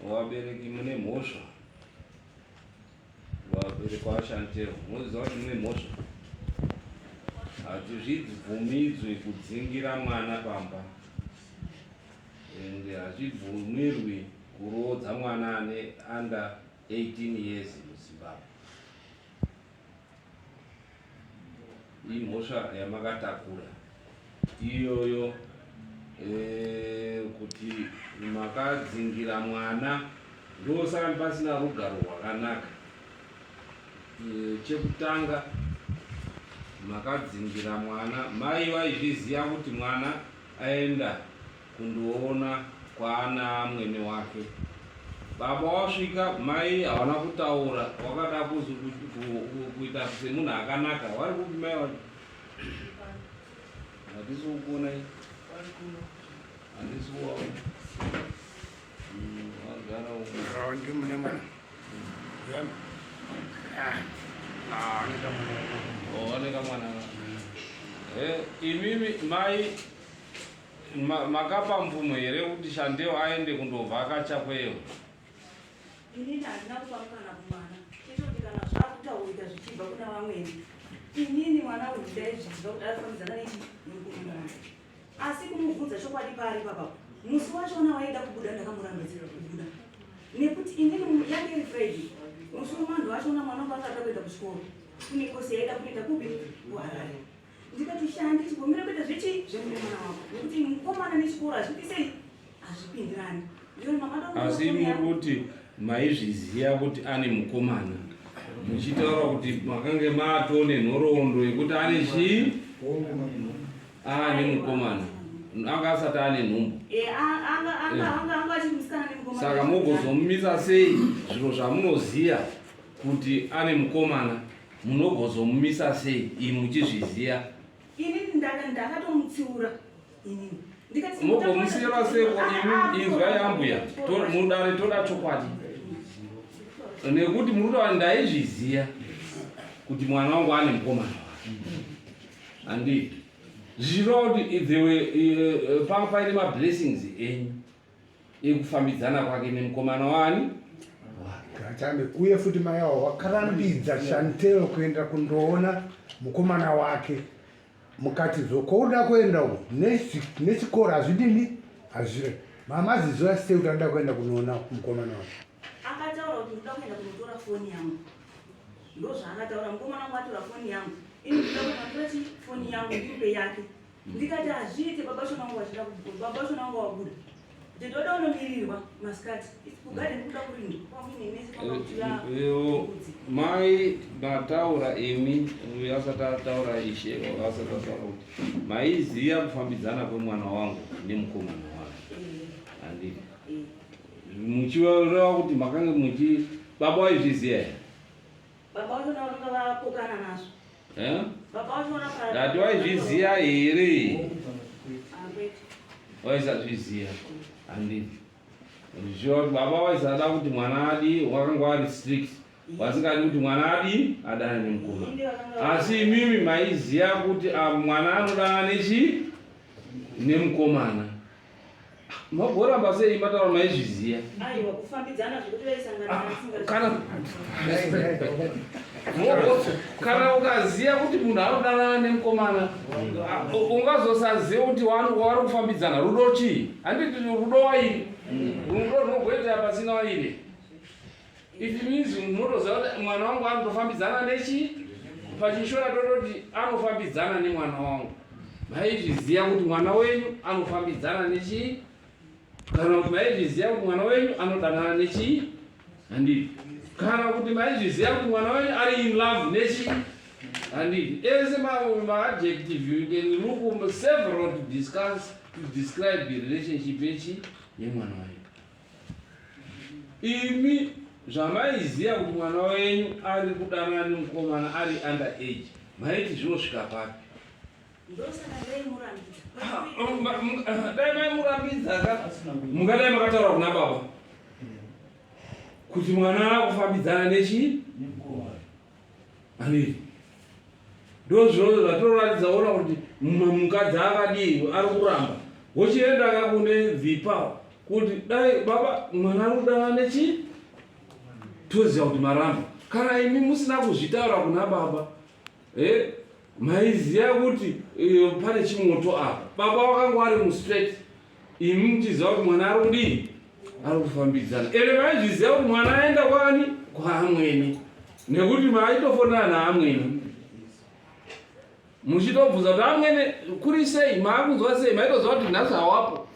wabereki mune mhosva, wabereki waChantel muziva kuti mune mhosva. hazvibvumidzwi kudzingira mwana pamba ende hazvibvumirwi kurodza mwana ane under 18 years muZimbabwe. Imhosva yamakatakura iyoyo, kuti makadzingira mwana ndosaka pasina rugaro rwakanaka. Chekutanga, makadzingira mwana, mai vaizviziva kuti mwana aenda kundoona kwaana mwene wake. Baba wasvika, mai havana kutaura, wakada kuita semunhu akanaka. Vari kuti mai handisi kukuona iyi, handisi kuwaona wagara umwe ndimune mwana oneka mwana. Imimi mai makapa mvumo here kuti Shandewa aende kundovhakacha kweyo? Inini handina kupa mukana kumwana, chitoti kana zvakutaurika zvichibva kuna vamweni, inini mwana uyu ndaizviziva kuti arikufambidzana nemukomana wangu, asi kumubvunza chokwadi pari papapo. Musi wachona waida kubuda ndakamurambidza kubuda, nekuti inini yange iri Friday, musi wemando wachona mwana wangu akada kuenda kuchikoro, kune kosi yaida kuenda kupi kuHarare. Ndikati Shandi, chigomera kuita zvichi zvemune mwana wako, nekuti mukomana nechikoro hazviti sei, hazvipindirani. Asi muri kuti maizviziva kuti ane mukomana, muchitaura kuti makange matone nhoroondo yekuti ane chii, ane mukomana, anga asati ane nhumbu. Saka mogozomumisa sei zviro zvamunoziva kuti ane mukomana, munogozomumisa sei imi muchizviziva? Inini ndakatomutsiura inini. Mugomusira seko imi inzwa yambuya mudare toda chokwadi, nekuti muri ndaizviziva kuti mwana wangu ane mukomana wake. Handi zvichireva kuti panga paine mablessings enyu ekufambidzana kwake nemukomana wani Gachambe. Uye futi mai wavo wakarambidza Shantero kuenda kundoona mukomana wake, mukati zvokoda kuenda uko nechikoro hazvidini hazvire. Mama zizoya sei kuti anoda kuenda kunoona mukomana wake? Akataura kuti ndoda kuenda kunotora foni yangu, ndozvaakataura. Mukomana wangu atora foni yangu, ini ndoda kunotora foni yangu ndipe yake. Ndikati hazviite, baba shona wangu wachida kubuda, baba shona wangu wabuda, ndoda unomirirwa masikati kugari ndikuda kurinda kwamune nese kwamutira. Mai mataura imi asati ataura ishe asati ataura kuti maiziva kufambidzana kwemwana wangu nemukomana wake. Handii muchivareva kuti makange muchi baba waizviziva here? Baba wachona vakanga vakokana nazvo. Baba wachona ndati waizviziva here? Waisazviziva. Handii zvichireva kuti baba waisada kuti mwana adi, wakanga wari strict, wasingadi kuti mwana adi adane nemukomana. Asi imimi maiziva kuti mwana anodana nechi nemukomana. Magoramba sei mataura maizviziva? Aiwa, kufambidzana zvekuti vaisangana kana ukaziva kuti munhu anodanana nemukomana, ungazosaziva kuti vari kufambidzana rudo chii? Handiti rudo wairi, rudo rwunogoita pasina wairi. It means munotoziva kuti mwana wangu anotofambidzana nechi, pachishona tototi anofambidzana nemwana wangu. Maizviziva kuti mwana wenyu anofambidzana nechi, kana kuti maizviziva kuti mwana wenyu anodanana nechi? Handiti kana kuti maizviziva kuti mwana wenyu ari in love nechi? Handiti ese maadjective you can look several to discuss to describe the relationship yechi yemwana wenyu. Imi zvamaiziva kuti mwana wenyu ari kudanana nemukomana ari under age, maiti zvinosvika papi? Dai maimurambidza mungadai makataura kuna baba kuti mwana akufambidzana nechi? Handiti ndozvino zvatoratidza ona kuti mukadzi akadii ari kuramba, wochienda kakune vipa kuti dai baba mwana ari kudanana nechi? Toziva kuti maramba. Kana imi musina kuzvitaura kuna baba, maiziya kuti pane chimoto apa. Baba wakanga ari mustraight, imi muchiziva kuti mwana ari kudii, ari kufambidzana. Ere maizviziva kuti mwana aenda kwani, kwaamweni, nekuti maitofonana naamweni. Muchitobvunza kuti amweni kuri sei, maakunzwa sei, maitoziva kuti nhasi hawapo,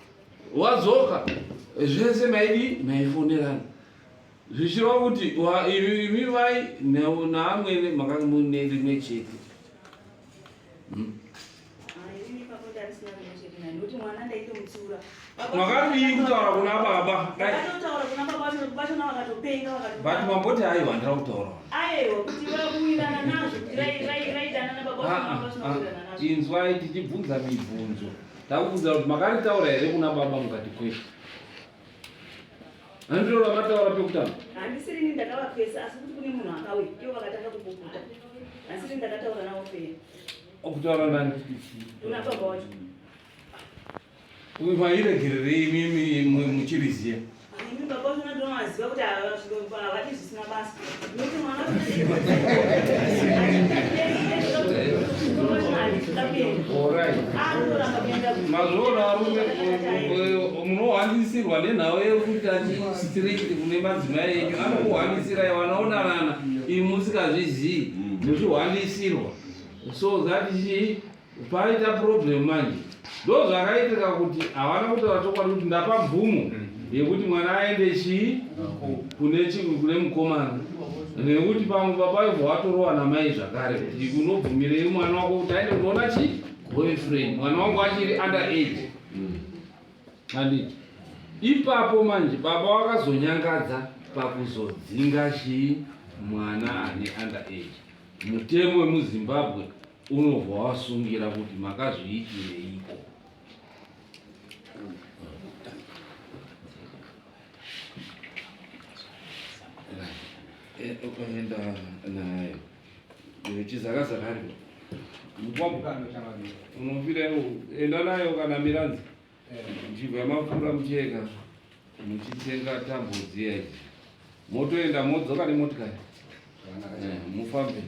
wadzoka, zvese maidi maifonerana. Zvichireva kuti imi vai naamweni makanga mune rimwe chete. Makadii kutaura kuna baba? But mamboti aiwa ndira kutaura. Inzwai tichibvunza mibvunzo. Takubvunza kuti makaritaura here kuna baba mukati kweshe. Andiro mataura pekutanga. Handisiri ini ndakavapesa asi kuti kune munhu akauya ivo vakatanga kubukuta. Handisiri ndakataura navo pera. Okutaura nani? Kuna baba wacho. Mairegererei imimi muchiriziya? Imi baba wacho ndomaziva kuti havati zvisina basa. Nokuti mwana mazuva arume munohwanisirwa nenhau yekuti atistraight kune madzimai enyu anokuhwanisira wanaonanana imi musikazvizii muchihwanisirwa. So that chii paita problem manje ndo zvakaitika kuti havana kutaura chokwadi kuti ndapa mvumo yekuti mwana aende chii kune mukomana, nekuti pamwe papaibva watorowa namai zvakare kuti unobvumirei mwana wako kuti aende kunoona chii boyfriend, mwana wangu achiri under age. Handiti ipapo manje baba wakazonyangadza pakuzodzinga chii mwana ane under age. Mutemo wemuZimbabwe unobva wasungira kuti makazviitireiko. Ukaenda nayo chizakazakari unofira enda nayo kana miranzi muchibva mapfuura mucheka muchitenga tambo dziya idzi motoenda modzoka nemotikari mufambe.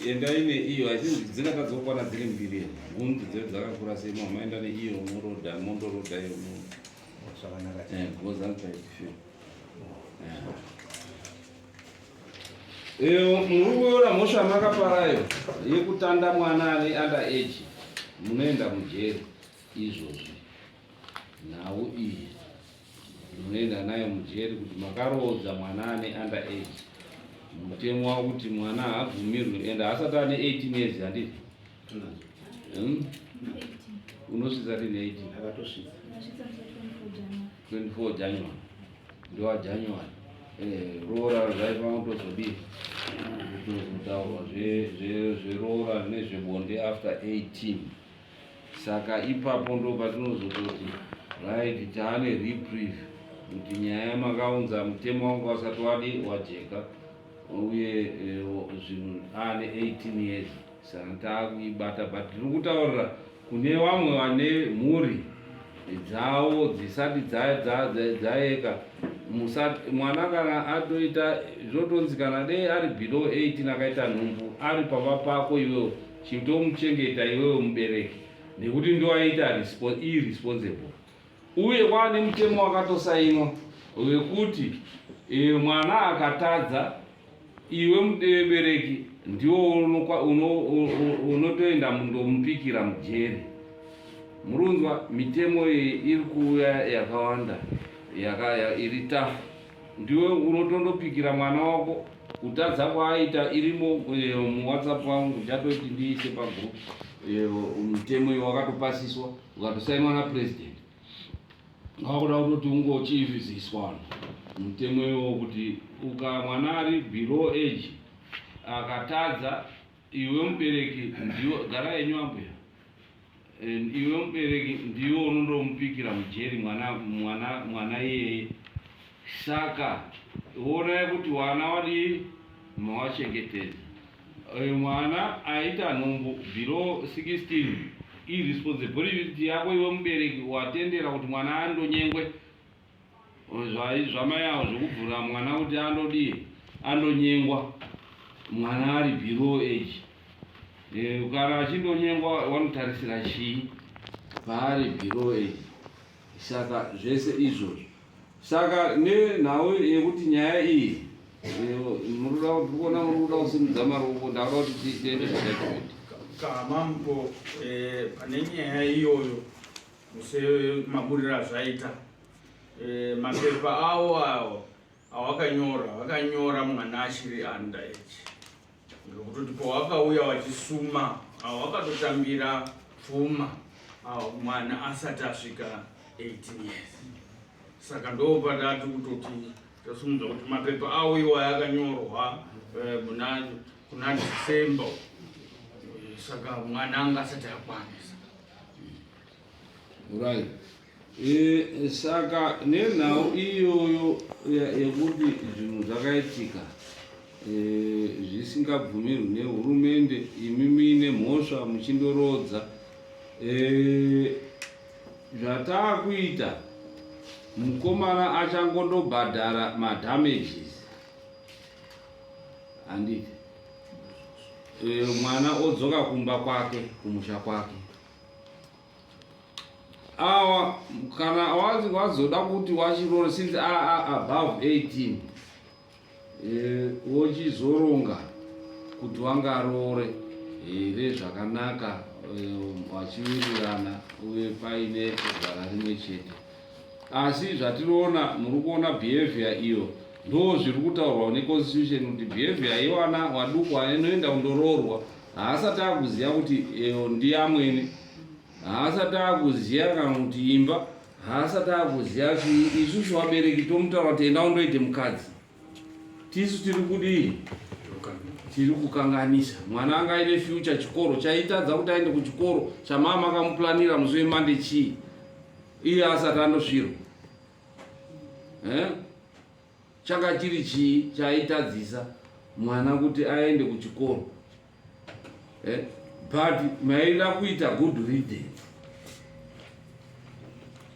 Endai neiyo asi dzingatadzokwana dziri mbiri hunzi dzedu dzakakura sei maenda neiyo moroda mondoroda muri kuona mhosva makaparayo yekutanda mwana ane under age munoenda mujeri. Izvozvi nhau iyi munoenda nayo mujeri kuti makarodza mwana ane under age. Mutemo wakuti mwana haabvumirwi ende asati ane 18 years handiti unosvitsa rine 24 January ndowa January. Roora zvaifanira kutozodii kutozotaurwa zveroora nezvebonde after 18. Saka ipapo ndo patinozototi right taane reprieve kuti nyaya makaunza mutemo wangu wasati wajeka uye zvinhu ane 18 years saka taakuibata but tiri kutaurira kune vamwe vane mhuri dzavo dzisati dzaeka. Mwana kana atoita zvotonzi kana dei ari below 18 akaita nhumbu ari pamba pako iwewo chitomuchengeta iwewo mubereki nekuti ndoaita irresponsible. Uye kwaane mutemo wakatosainwa wekuti mwana akatadza iwe mubereki ndiwo unotoenda mundomupikira mujeri. Murunzwa mitemo iyi iri kuuya yakawanda iri tafu. Ndiwe unotondopikira mwana wako kutadza kwaaita irimo muWhatsApp wangu chatoti ndiise pagroup. Mutemo iyi wakatopasiswa ukatosainwa napresident. Wakuda kutoti ungochiiviziswa mutemo iwo kuti mwana ari below age akatadza iwe mubereki ndiwo gara yenyu ambuya iwe mubereki ndiwo unondomupikira mujeri mwana iyeye Saka onai kuti wana wadi mawachengetedza. Mwana aita nhumbu below 16 irresponsibility yako iwe mubereki watendera kuti mwana andonyengwe zvamai avo zvokubvura mwana kuti andonyengwa mwana ari below age. Kana achindonyengwa vanotarisira chii paari below age. Saka zvese izvozvo. Saka nenhau yekuti nyaya iyi muruda kuona muruda kusimudza maruoko ndauda kuti tiende zvakachoti kamambo pane nyaya iyoyo semaburiro azvaita mapepa awo vakanyora mwana achiri under age ngekutoti pawakauya wachisuma wakatotambira pfuma mwana asati asvika 18 years. Saka ndo padati kutoti tasumudza kuti mapepa awo iwo akanyorwa kuna December. Saka mwana anga asati akwanisa. Right. Saka nenhau iyoyo yekuti zvinhu zvakaitika zvisingabvumirwi nehurumende, imi muine mhosva muchindorodza zvatakuita. Mukomana achangondobhadhara madamages handiti mwana odzoka kumba kwake kumusha kwake. Awa kana wazoda kuti wachirora since above 18 wochizoronga kuti wangarore here zvakanaka wachiwirirana uye paine gwara rimwe chete. Asi zvatinoona muri kuona behavior iyo ndo zviri kutaurwa neconstitution kuti behavior yewana waduku anoenda kundororwa haasati akuziva kuti ndiyamwene, haasati akuziva kana kuti imba, haasati akuziva kuti isusu vabereki tomutaura kuti enda undoite mukadzi. Tisu tiri kudii? Tiri kukanganisa. Mwana anga aine future chikoro chaitadza kuti aende kuchikoro chamama akamuplanira musi wemande chii iye asati andosviro. Changa chiri chii chaitadzisa mwana kuti aende kuchikoro. But maida kuita good reading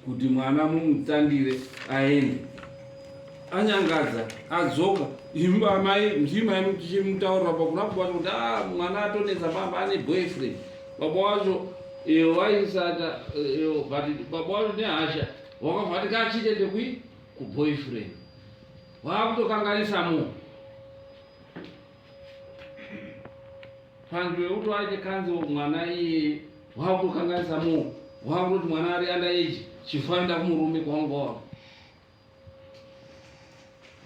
kuti mwana mumutandire aende anyangadza adzoka imba mai ndima mutichimutaurira pakuna kubata kuti mwana atonedza baba ane boyfriend. Baba wacho waisata but baba wacho nehasha wakavhatika achitende kuboyfriend wakutokanganisa mo panzvimbo yekuti waite kanzi mwana iye wakutokanganisa mo wakutoti mwana ari under age chifanira kumurume kwanga wako.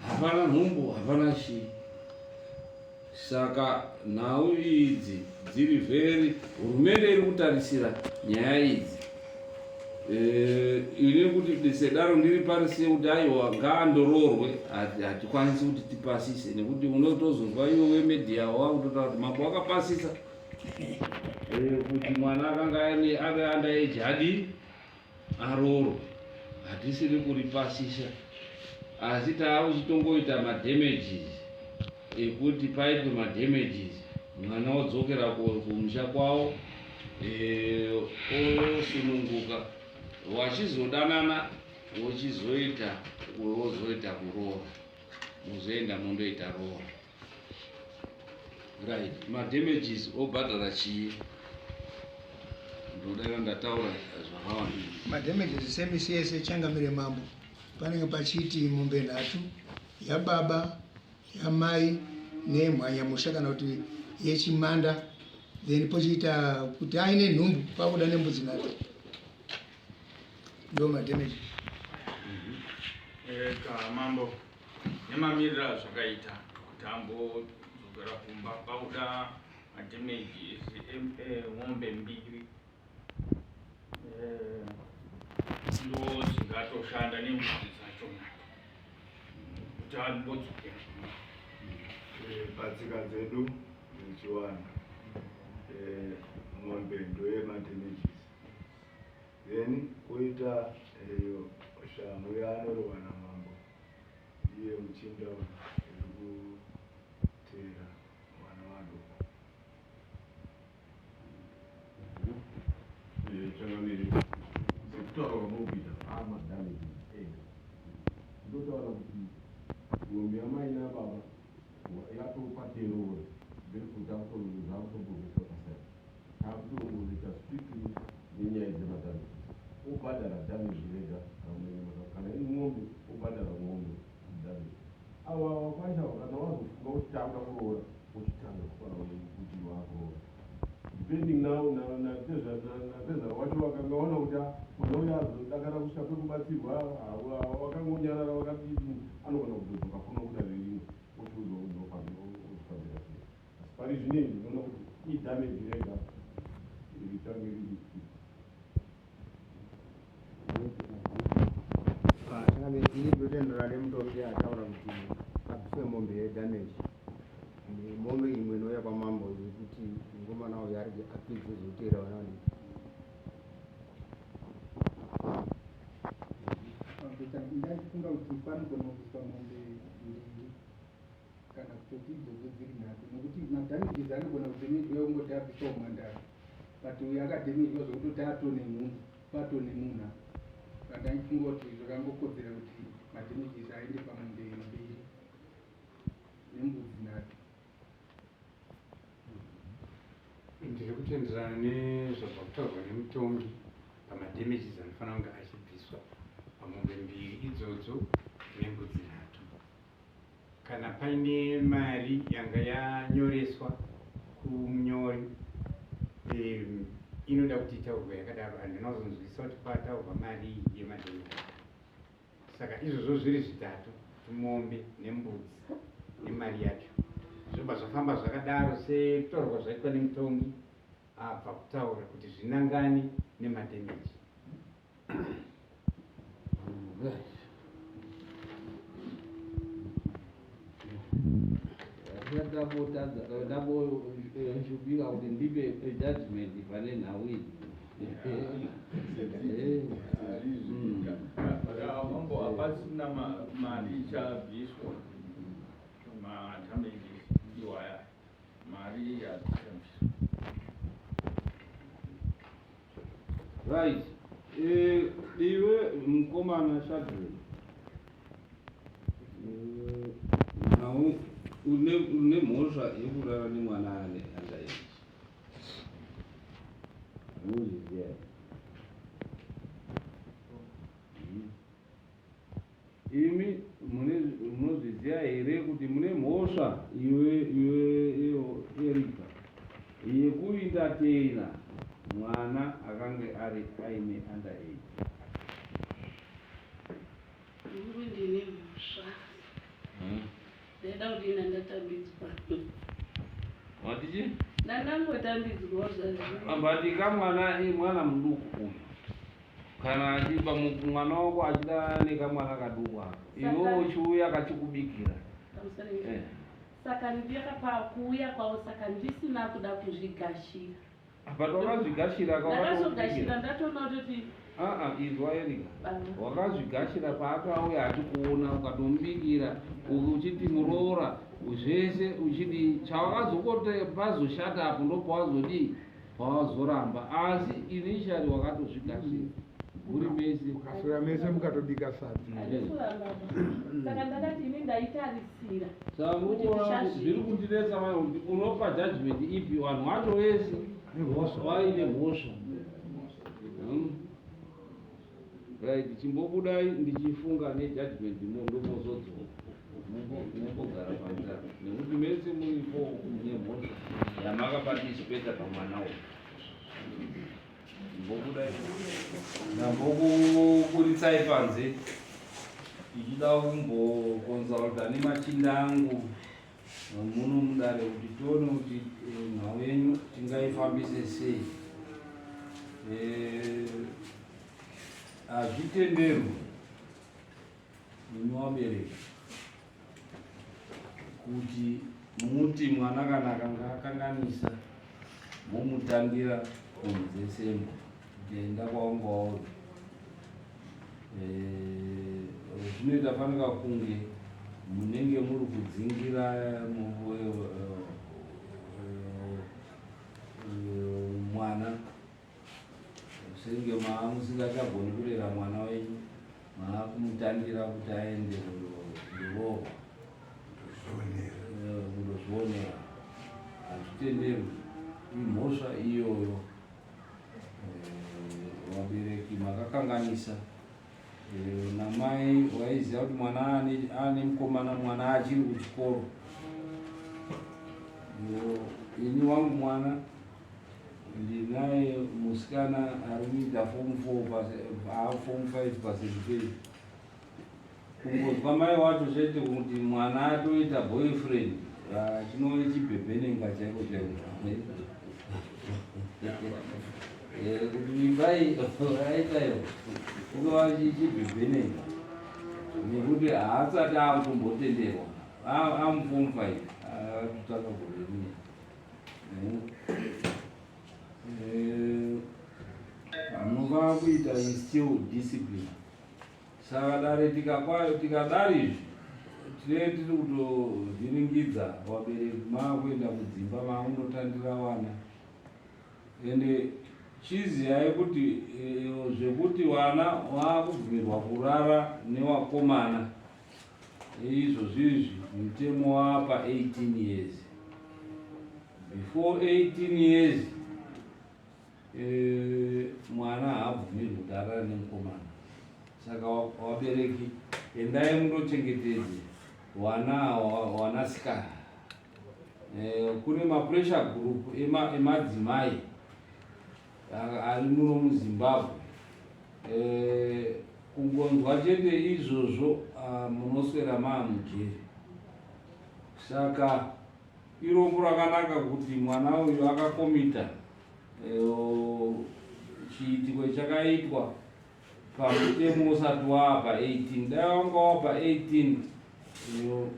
Hapana nhumbu, hapana chii. Saka nhau idzi dziri very hurumende iri kutarisira nyaya idzi. Ine kuti sedaro ndiri parise kuti aiwa ngaandororwe hatikwanisi kuti tipasise nekuti unotozozwa iwe media wakutotaura kuti mambo wakapasisa kuti mwana akanga ari under age hadi aroro hatisiri kuripasisa. Asi taakuchitongoita madamages ekuti paitwe madamages mwana wodzokera kumusha kwawo osununguka wachizodanana wozoita kuroora muzoenda mundoita roora. Right. Madamages obhadhara chii ndodara ndataura zvakawanda. Madamages semisi yese changamire mambo panenge pachiti mombe nhatu yababa yamai nemhanyamusha kana kuti yechimanda then pochiita kuti aine nhumbu pakuda nembudzi nhatu ndo madamages. Mambo nemamiriro azvakaita kuti ambodzokera kumba pakuda madamages mombe mbiri ndo dzingatoshanda nembudzi dzachona kuti ambodzokera patsika dzedu dzechiwana mombe ndoyemadamages then kuita shangu yaanorowa namambo kuda kutera vana vadoko. Changamiri sekutaura kwamurikuita amadhameji ega. Ndotaura kuti ngombe yamai nababa yatopaterore zvirikuti zvakutombobviswa pasai. Takutongoita strictly nenyaya dzemadhameji. Obhadhara dhameji rega kana imwombe obhadhara mwombe dhameji. Ava vakwacha kana wazofunga kuti takuda kuroora uchitanga kufara kuti wakuroora. Depending now napeza wacho vakangaona kuti mwana uya azodakara kusvika kwekubatsirwa wakangonyarara wakadii anogona kudzoka kuno kuda rerimwe ochuzofambira sei. Asi pari zvinei ndinoona kuti idhameji rega ritange riri ini ndotendera nemutombi ataura kuti abviswe mombe yedhameji. Mombe imwe inouya kwamambo yekuti ngomana uyo ari apedze zotera vana vadiki. Ndaifunga kuti panogona kuiswa mombe mbiri kana kutoti idzodzo dziri nhatu, nokuti madhameji anogona kudhemejwa ungoti abviswa umhandara, but uyo akadhemejwa zvokutoti patone munha. Ndaifunga kuti zvakangokodzera kuti madhameji aende pamombe mbiri nembudzi nhatu. Ndiri kutenderana nezvakutaurwa nemutongi pamadhameji anofanira kunge achibviswa pamombe mbiri idzodzo nembudzi nhatu. Kana paine mari yanga yanyoreswa kumunyori inoda kuti itaurwa yakadaro, handina kuzonzwisisa kuti pataurwa mari yemadhameji. Saka izvozvo zviri zvitatu, mombe nembudzi nemari yacho, zvobva zvafamba zvakadaro sekutaurwa zvaitwa nemutongi abva kutaura kuti zvinangane nemadhameji. ndambosvubika kuti ndipe judgment pane nhau idzi. Mambo hapasina mari ichabviswa madhameji iwaya, mari hadzishambiswa. Right. Iwe mukomana Shadrack, nhau une mhosva yekurara nemwana ane underage. Munozviziva here? Imi munozviziva here kuti mune mhosva iwe Erika yekuentertaina mwana akange aine underage? Ndine mhosva. Ndaida kuti ina ndatambidzwa. Watichi? Ndandangotambidzwa zvazvo. Bati kamwana mwana muduku uyu kana achipa mwana wako achida nekamwana kaduku ako, iwewe uchiuya kachikubikira. Saka ndiyakapakuuya kwawo, saka ndisina kuda kuzvigashira. But wakazvigashira ndakazogashira ndatoona kuti izwa Erika, wakazvigashira paakauya achikuona ukatomubikira uchiti muroora zvese uchiti chawakazokote pazoshata apo ndopawazodii pawazoramba, asi initially wakatozvigashira uri mese ukasura mese mukatobika sadza. Saka ndakati ini ndaitarisira. Saka mukuona zviri kundinetsa mai kuti unopa judgment ipi vanhu vacho vese vaine mhosva. Right, chimbobudai ndichifunga nejudgment ndomozodzoka mumbogara panzara nekuti mese muripo mune mhosva yamakapatisipeta pamwana uyu. Chimbobudai ndambokuburitsai panze tichida kumbokonsulta nemachinda angu muno mudare kuti tione kuti nhau yenyu tingaifambise sei. Hazvitenderwi imi vabereki kuti muti mwana kana akanga akanganisa momutangira kumuzesembo kuenda kwaunga uri. Zvinoita fanika kunge munenge muri kudzingira mwana senge musingachagoni kurera mwana wenyu maakumutandira kuti aende kundorohwa kundozvionera. Hazvitenderwi, imhosva iyoyo. Vabereki makakanganisa. Namai waiziva kuti mwana ane mukomana, mwana achiri kuchikoro. Ini wangu mwana ndinaye musikana ari kuita form 4 form 5 pasezipei. Kungozwa mai wacho chete kuti mwana atoita boyfriend, chinove chibhebhenenga chaiko chaiko. Kuti mimbai aitayo inova chibhebhenenga nekuti haasati akutombotenderwa, amuform 5 akutaka goreni. Anova kuita instill discipline. Saka dare tikadari izvi tinenge tiri kutovhiringidza vabereki maakuenda kudzimba maunotandira vana. Ende chiziyai kuti zvekuti vana vaakubvumirwa kurara nevakomana izvozvizvi mutemo wapa 18 years. Before 18 years mwana haabvumirwi kuti arare nemukomana. Saka vabereki endai mundochengetedze wanasikana. Kune mapressure group emadzimai ari muno muZimbabwe. Kungonzwa chete izvozvo munoswera maamujeri. Saka irombo rakanaka kuti mwana uyu akakomita chiitiko chakaitwa pamutemo usati wapa 18. Dai wanga wapa 18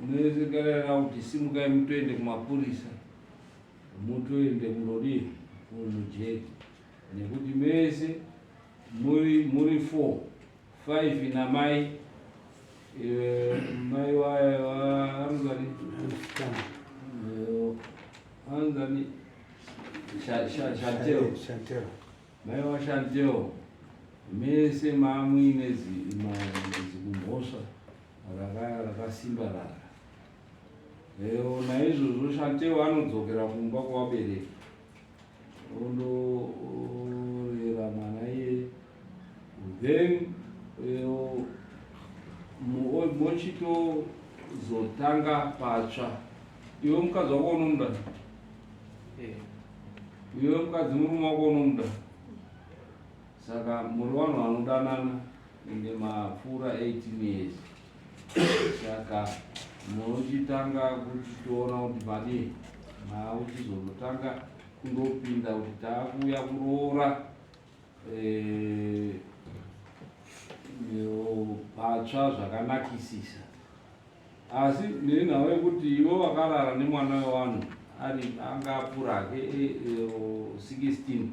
munosekerera kuti simukai mutoende kumapurisa, mutoende munodii mujeri, nekuti mese muri 5 namai. Mai waanzani Shanteo, mai waShanteo mese maamuine zikumhosva rakasimbarara. Naizvozvo Shanteo anodzokera kumba kwavabereki ondorera mwana iye, then mochitozotanga patsva. Iwe mukadzi wako unomuda? Iwe mukadzi murume wako unomuda? Saka muri vanhu vanodanana ende mapfuura 18 years. Saka munochitanga kuchitoona kuti madii mauchizotanga kundopinda kuti taakuuya kuroora patsva zvakanakisisa. Asi ndiri nawe kuti ivo vakarara nemwana wevanhu anga apfuura hake 16.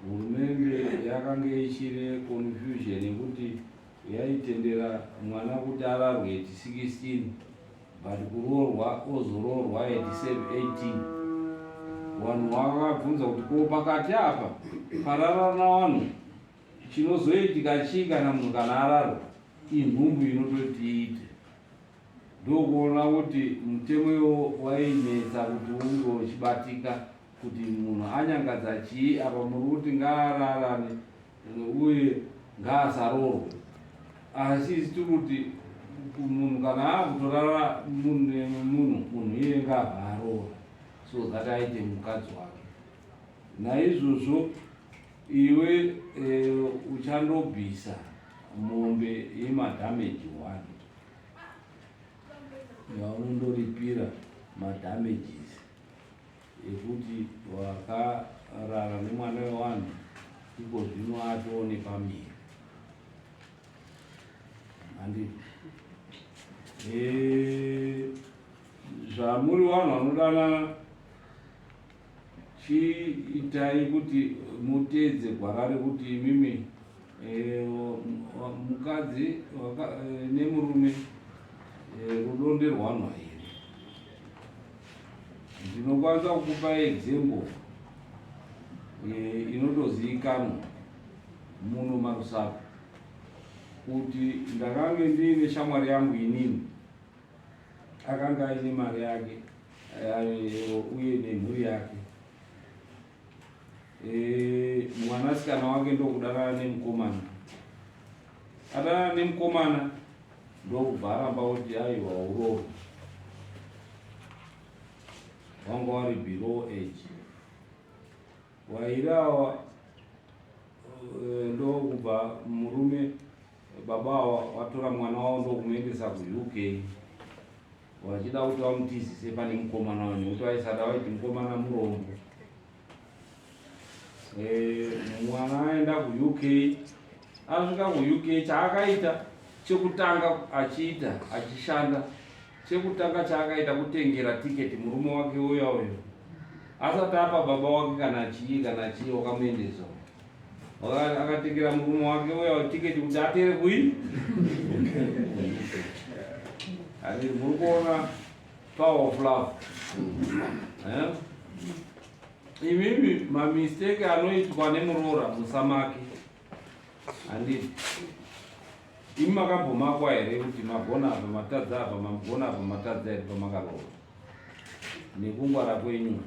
Hurumende yakanga ichire confusion yekuti yaitendera mwana kuti ararwe at 16 but kuroorwa ozoroorwa at 18. Vanhu vakabvunza kuti ko pakati apa parara navanhu chinozoitika chii kana munhu kana ararwa? Inhumbu inototi iite. Ndokuona kuti mutemo wainetsa kuti unge uchibatika kuti munhu anyangadza chii apa muri kuti ngaararane uye ngaasaroorwe. Asi isi tiri kuti munhu kana aakutorara munhu iye ngaabva so that aite mukadzi wake. Naizvozvo iwe uchandobvisa mombe yemadhameji 1 yaunondoripira madhamages ekuti wakarara nemwana wevanhu iko zvino atoone pamiri. Handiti zvamuri vanhu vanodanana, chiitai kuti muteedze gwara rekuti imimi mukadzi nemurume rudo nderwanwa here. Ndinokwanisa kukupa example inotozivikanwa muno Marusaka kuti ndakange ndine shamwari yangu inini akanga aine mari yake uye nemhuri yake. Mwanasikana wake ndokudanana nemukomana, adanana nemukomana ndokubva aramba kuti aiwa uroyi wanga wari below age. Wairawa ndokubva murume baba watora mwana wavo ndokumuendesa kuUK wachida kuti vamutizise pane mukomana wavo nekuti vaisada vaiti mukomana murombo. Mwana aenda kuUK, asvika kuUK chaakaita chekutanga achishanda, chekutanga chaakaita kutengera tiketi murume wake uya uyo asati apa baba wake kana chii wakamuendesa. Akatengera murume wake uya tiketi kuti atere kui ari muri kuona power of love. Imimi mamistake anoitwa nemuroora musamake handiti. Imi makambomakwa here kuti magona apa matadza apa magona apa matadza here pamakaroora nekungwara kwenyu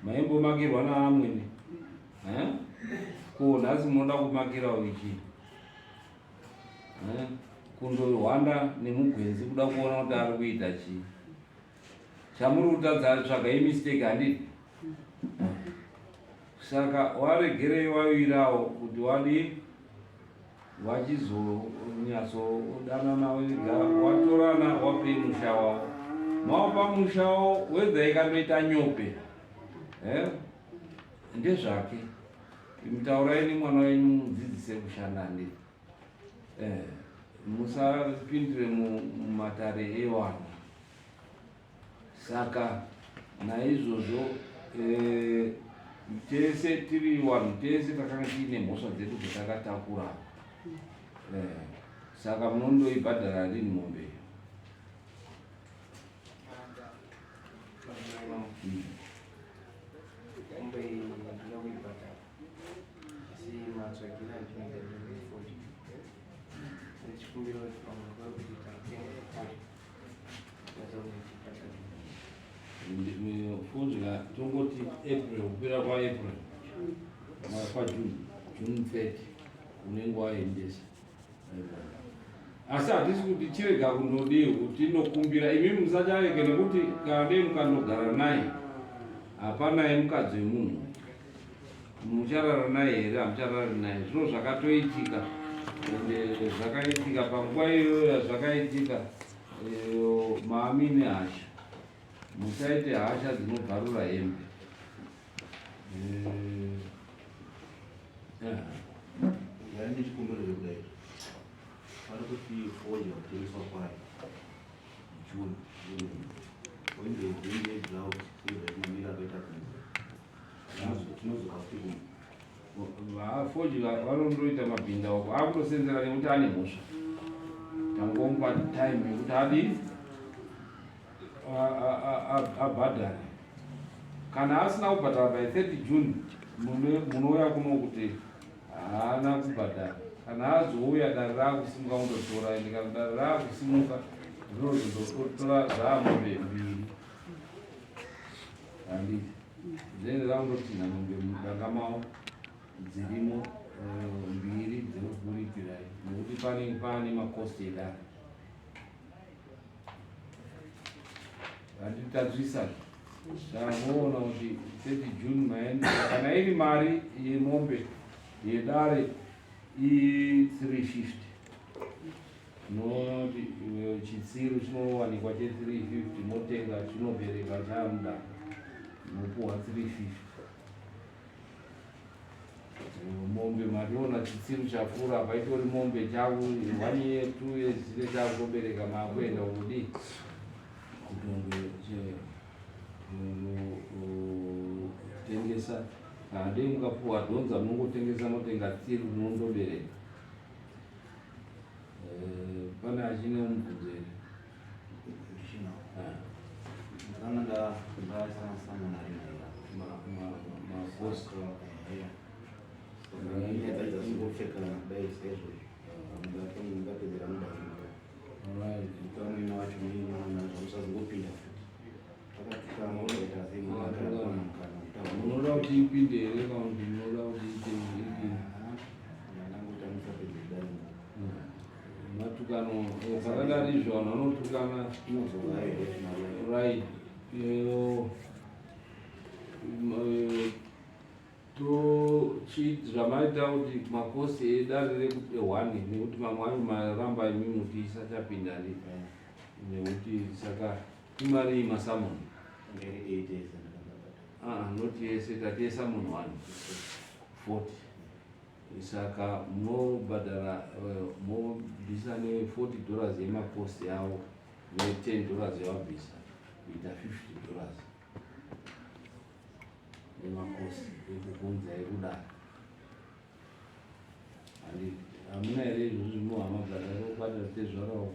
maimbomakirwa naamwene ko nhasi munoda kumakirawo ichi kundohwanda nemugwenzi kuda kuona kuti ari kuita chii. Chamuri kutadza tsvagai mistake handiti. Saka waregerei wawirawo kuti wadi wachizonyatsodanana wega watorana wapei musha wavo mawapa musha wavo wedza ikandoita nyope ndezvake. Mutaurai nemwana wenyu mudzidzise kushanda ndii. Musapindire mumatare ewana. Saka naizvozvo tese tiri vanhu tese takanga tiine mhosva dzedu dzetakatakura. Saka munondoibhadhara rini mombe iyo? Mombe ndinoda kuibhadhara asi matsvagira ndinoda kuibhadhara nechikumbiro pamwe pakuti tatenga fudya tongoti April, kupera kwaApril kwaJune 30 unenge waendesa. Asi hatisi kuti chirega kundodii kuti inokumbira imimi musachareke nekuti kana dei mukandogara naye hapanaye mukadzi wemunhu mucharara naye here hamucharari naye. Zvino zvakatoitika ende zvakaitika panguva iyoyo zvakaitika mami nehasha. Musaite hasha dzinobvarura hembe. Ndani chikumbiro kudai. Pari kuti foja kutengeswa kwayo June. Wende brau kuda mamira beta kunzi. Tinozokafika. Vafoji vanondoita mabhinda oko akutosenzera nekuti ane mhosva. Tangomupa time yekuti adi abhadhare. Kana asina kubhadhara by 30 June munouya kuno kuti haana kubhadhara. Kana azouya dare rakusimuka undotora ende kana dare rakusimuka ndozondotora zvaamombe mbiri. Handiti zvinenge zvakundoti mombe mudanga mavo dzirimo mbiri dzinokuripirai nekuti pane makosti edare. Handitadzvisazve zvangoona kuti 30 June maende kana iri mari yemombe yedare i350 noona kuti chitsiru chinowanikwa che350 motenga chinobereka chamudanga mopuwa 350. Mombe mariona chitsiru chapfuura paitori mombe chavo 1 year 2 years zile chakutobereka makuenda kudi tengesa kana dei mukapuwa dhonza munongotengesa motenga tsiru munondobereka. Pane achine mubvunzo here? Ndakanga ndasana sana mapost ingopfeka dai saizvo ngapedzera muda ukamwina wacho muina zvamusazongopinda munoda kuti ipinde here kana kuti munoda kuti ipinde matukano zvakadari izvo vanhu vanotukana right zvamaita kuti makosi edare rekuti 1 nekuti mamwe ayo maramba imimi kuti isachapinda nekuti saka imari masamoni noti yese tatiesa munhu 1 40 saka munobhadhara mobvisa ne$40 yemakosti yavo ne$10 yavabvisa kuita $50 yemakosti ekukunza ekudara. Hamuna here izvozvo muhamabhadhara okubhadhara tezvarawo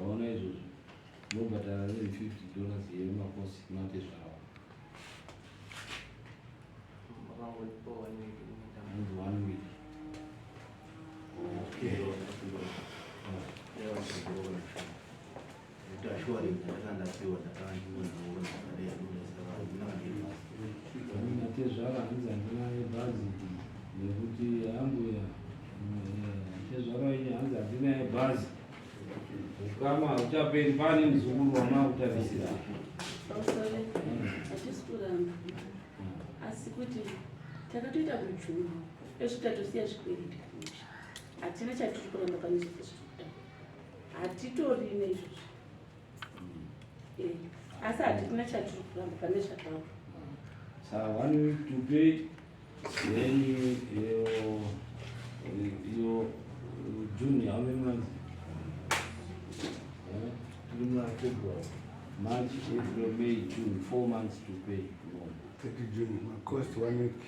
vaona izvozvo mobhadhara $50 yemakosti matezvarawo and 1 week. Okay. Tezvara hanzi handina yebhazi nekuti hangu tezvara iyi hanzi handina yebhazi kama uchaperi pane muzukuru wamakutarisira hatisi kuramba asi kuti takatoita kujuma ezvo tatosiya zvikwereti kumusha hatina chatiri kuramba pane zvese zvirikuda hatitori neizvozvo asi hatina chatiri kuramba pane zvakavo. So 1 week to pay, then your June, how many months? 3 months, February, March, April, May, June, 4 months to pay. 30 June, cost 1 week.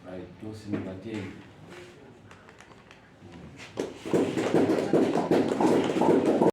Right, tosi number 10.